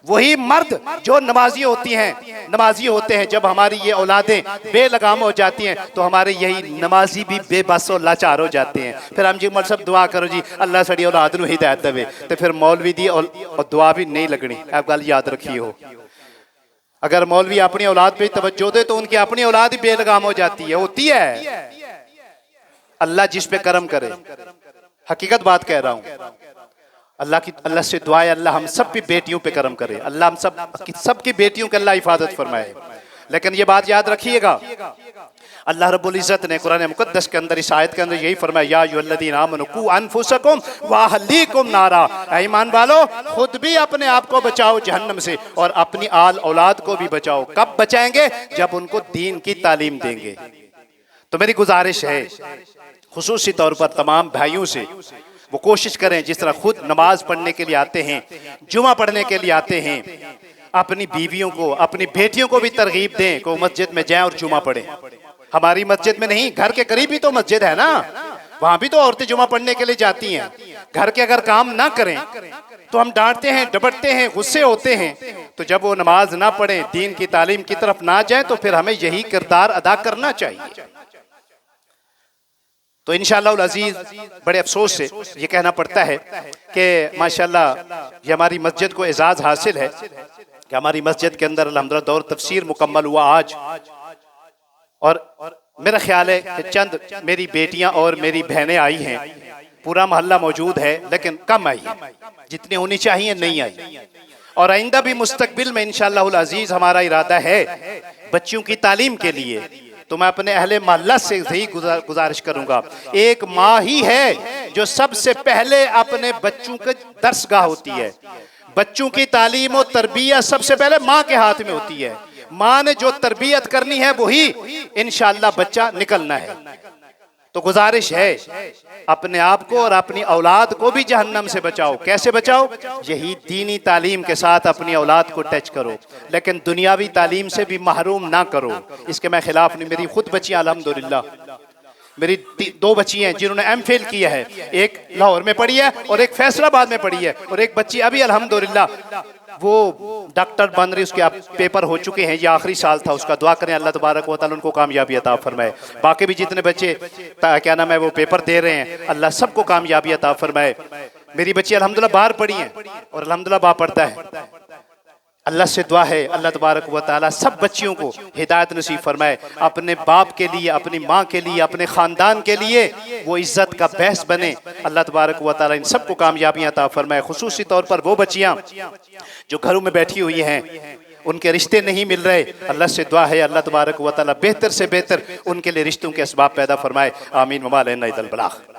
वही मर्द जो नमाजी होती हैं, नमाजी होते हैं, जब हमारी ये औलादें बेलगाम हो जाती हैं तो हमारे यही नमाजी भी बेबस और लाचार हो जाते हैं। फिर हम जी मौलवी साहब दुआ करो जी अल्लाह सड़ी औलाद नूं हिदायत देवे, तो फिर मौलवी दी और दुआ भी नहीं लगनी। आप गल याद रखी हो, अगर मौलवी अपनी औलाद पे तवज्जो दे तो उनकी अपनी औलाद ही बेलगाम हो जाती है, होती है। अल्लाह जिस पे करम करे, हकीकत बात कह रहा हूं। अल्लाह से दुआ है अल्लाह हम सब की बेटियों पे करम करे, अल्लाह हम सब की बेटियों के अल्लाह हिफाजत फरमाए। लेकिन ये बात याद रखिएगा, अल्लाह रब्बुल इज्जत ने कुरान मुकद्दस के अंदर इस आयत के अंदर यही फरमाया, या अय्युहल्लज़ीना आमनू कू अनफुसकुम व अहलीकुम नारा, ईमान वालो खुद भी अपने आप को बचाओ जहन्नम से और अपनी आल औलाद को भी बचाओ। कब बचाएंगे? जब उनको दीन की तालीम देंगे। तो मेरी गुजारिश है खुसूसी तौर पर तमाम भाइयों से, वो कोशिश करें जिस तरह खुद नमाज पढ़ने के लिए आते हैं, जुमा पढ़ने के लिए आते हैं, अपनी बीवियों को, अपनी बेटियों को भी तरगीब दें कि मस्जिद में जाएं और जुमा पढ़ें। हमारी मस्जिद में नहीं, घर के करीब ही तो मस्जिद है ना, वहां भी तो औरतें जुमा पढ़ने के लिए जाती हैं। घर के अगर काम ना करें तो हम डांटते हैं, डपटते हैं, गुस्से होते हैं। तो जब वो नमाज ना पढ़ें, दीन की तालीम की तरफ ना जाए, तो फिर हमें यही किरदार अदा करना चाहिए। तो इंशाअल्लाह अज़ीज़ बड़े अफसोस से ये कहना पड़ता है कि माशाअल्लाह ये हमारी मस्जिद को एजाज़ हासिल है कि हमारी मस्जिद के अंदर अल्हम्दुलिल्लाह दौर तफसीर मुकम्मल हुआ आज। और मेरा ख्याल है कि चंद मेरी बेटियां और मेरी बहनें आई हैं, पूरा मोहल्ला मौजूद है लेकिन कम आई है, जितनी होनी चाहिए नहीं आई। और आइंदा भी मुस्तकबिल में इंशाअल्लाह अज़ीज़ हमारा इरादा है बच्चों की तालीम के लिए, तो मैं अपने अहले मोहल्ला से यही गुजारिश करूंगा, एक माँ ही है जो सबसे पहले अपने बच्चों की दर्सगाह होती है। बच्चों की तालीम और तरबियत सबसे पहले माँ के हाथ में होती है। माँ ने जो तरबियत करनी है वही इंशाअल्लाह बच्चा निकलना है। तो गुजारिश है अपने आप को और अपनी औलाद को भी जहन्नम से बचाओ। कैसे बचाओ? यही दीनी तालीम के साथ अपनी औलाद को टच करो, लेकिन दुनियावी तालीम से भी महरूम ना करो। इसके मैं खिलाफ नहीं। मेरी खुद बच्चियां अल्हम्दुलिल्लाह, मेरी 2 बच्ची हैं जिन्होंने एमफिल किया है, एक लाहौर में पढ़ी है और एक फैसलाबाद में पढ़ी है, और एक बच्ची अभी अल्हम्दुलिल्लाह वो डॉक्टर बन रही, उसके पेपर हो चुके हैं, ये आखिरी साल था उसका। दुआ करें अल्लाह तबारक व तआला उनको कामयाबी अता फरमाए। बाकी भी जितने बच्चे क्या नाम है वो पेपर दे रहे हैं, अल्लाह सबको कामयाबी अता फरमाए। मेरी बच्ची अल्हम्दुलिल्लाह बाहर पढ़ी हैं और अल्हम्दुलिल्लाह बाप पढ़ता है। अल्लाह से दुआ है अल्लाह तबारक व तआला सब बच्चियों को हिदायत नसीब फरमाए, अपने बाप के लिए, अपनी माँ के लिए, अपने ख़ानदान के लिए वो इज़्ज़त का बहस बने। अल्लाह तबारक व तआला इन सबको कामयाबियाँ अता फरमाए। खुसूसी तौर पर वो बच्चियाँ जो घरों में बैठी हुई हैं, उनके रिश्ते नहीं मिल रहे, अल्लाह से दुआ है अल्लाह तबारक व तआला बेहतर से बेहतर उनके लिए रिश्तों के असबाब पैदा फरमाए। आमीन व मा अलैना इल्लल बलाग।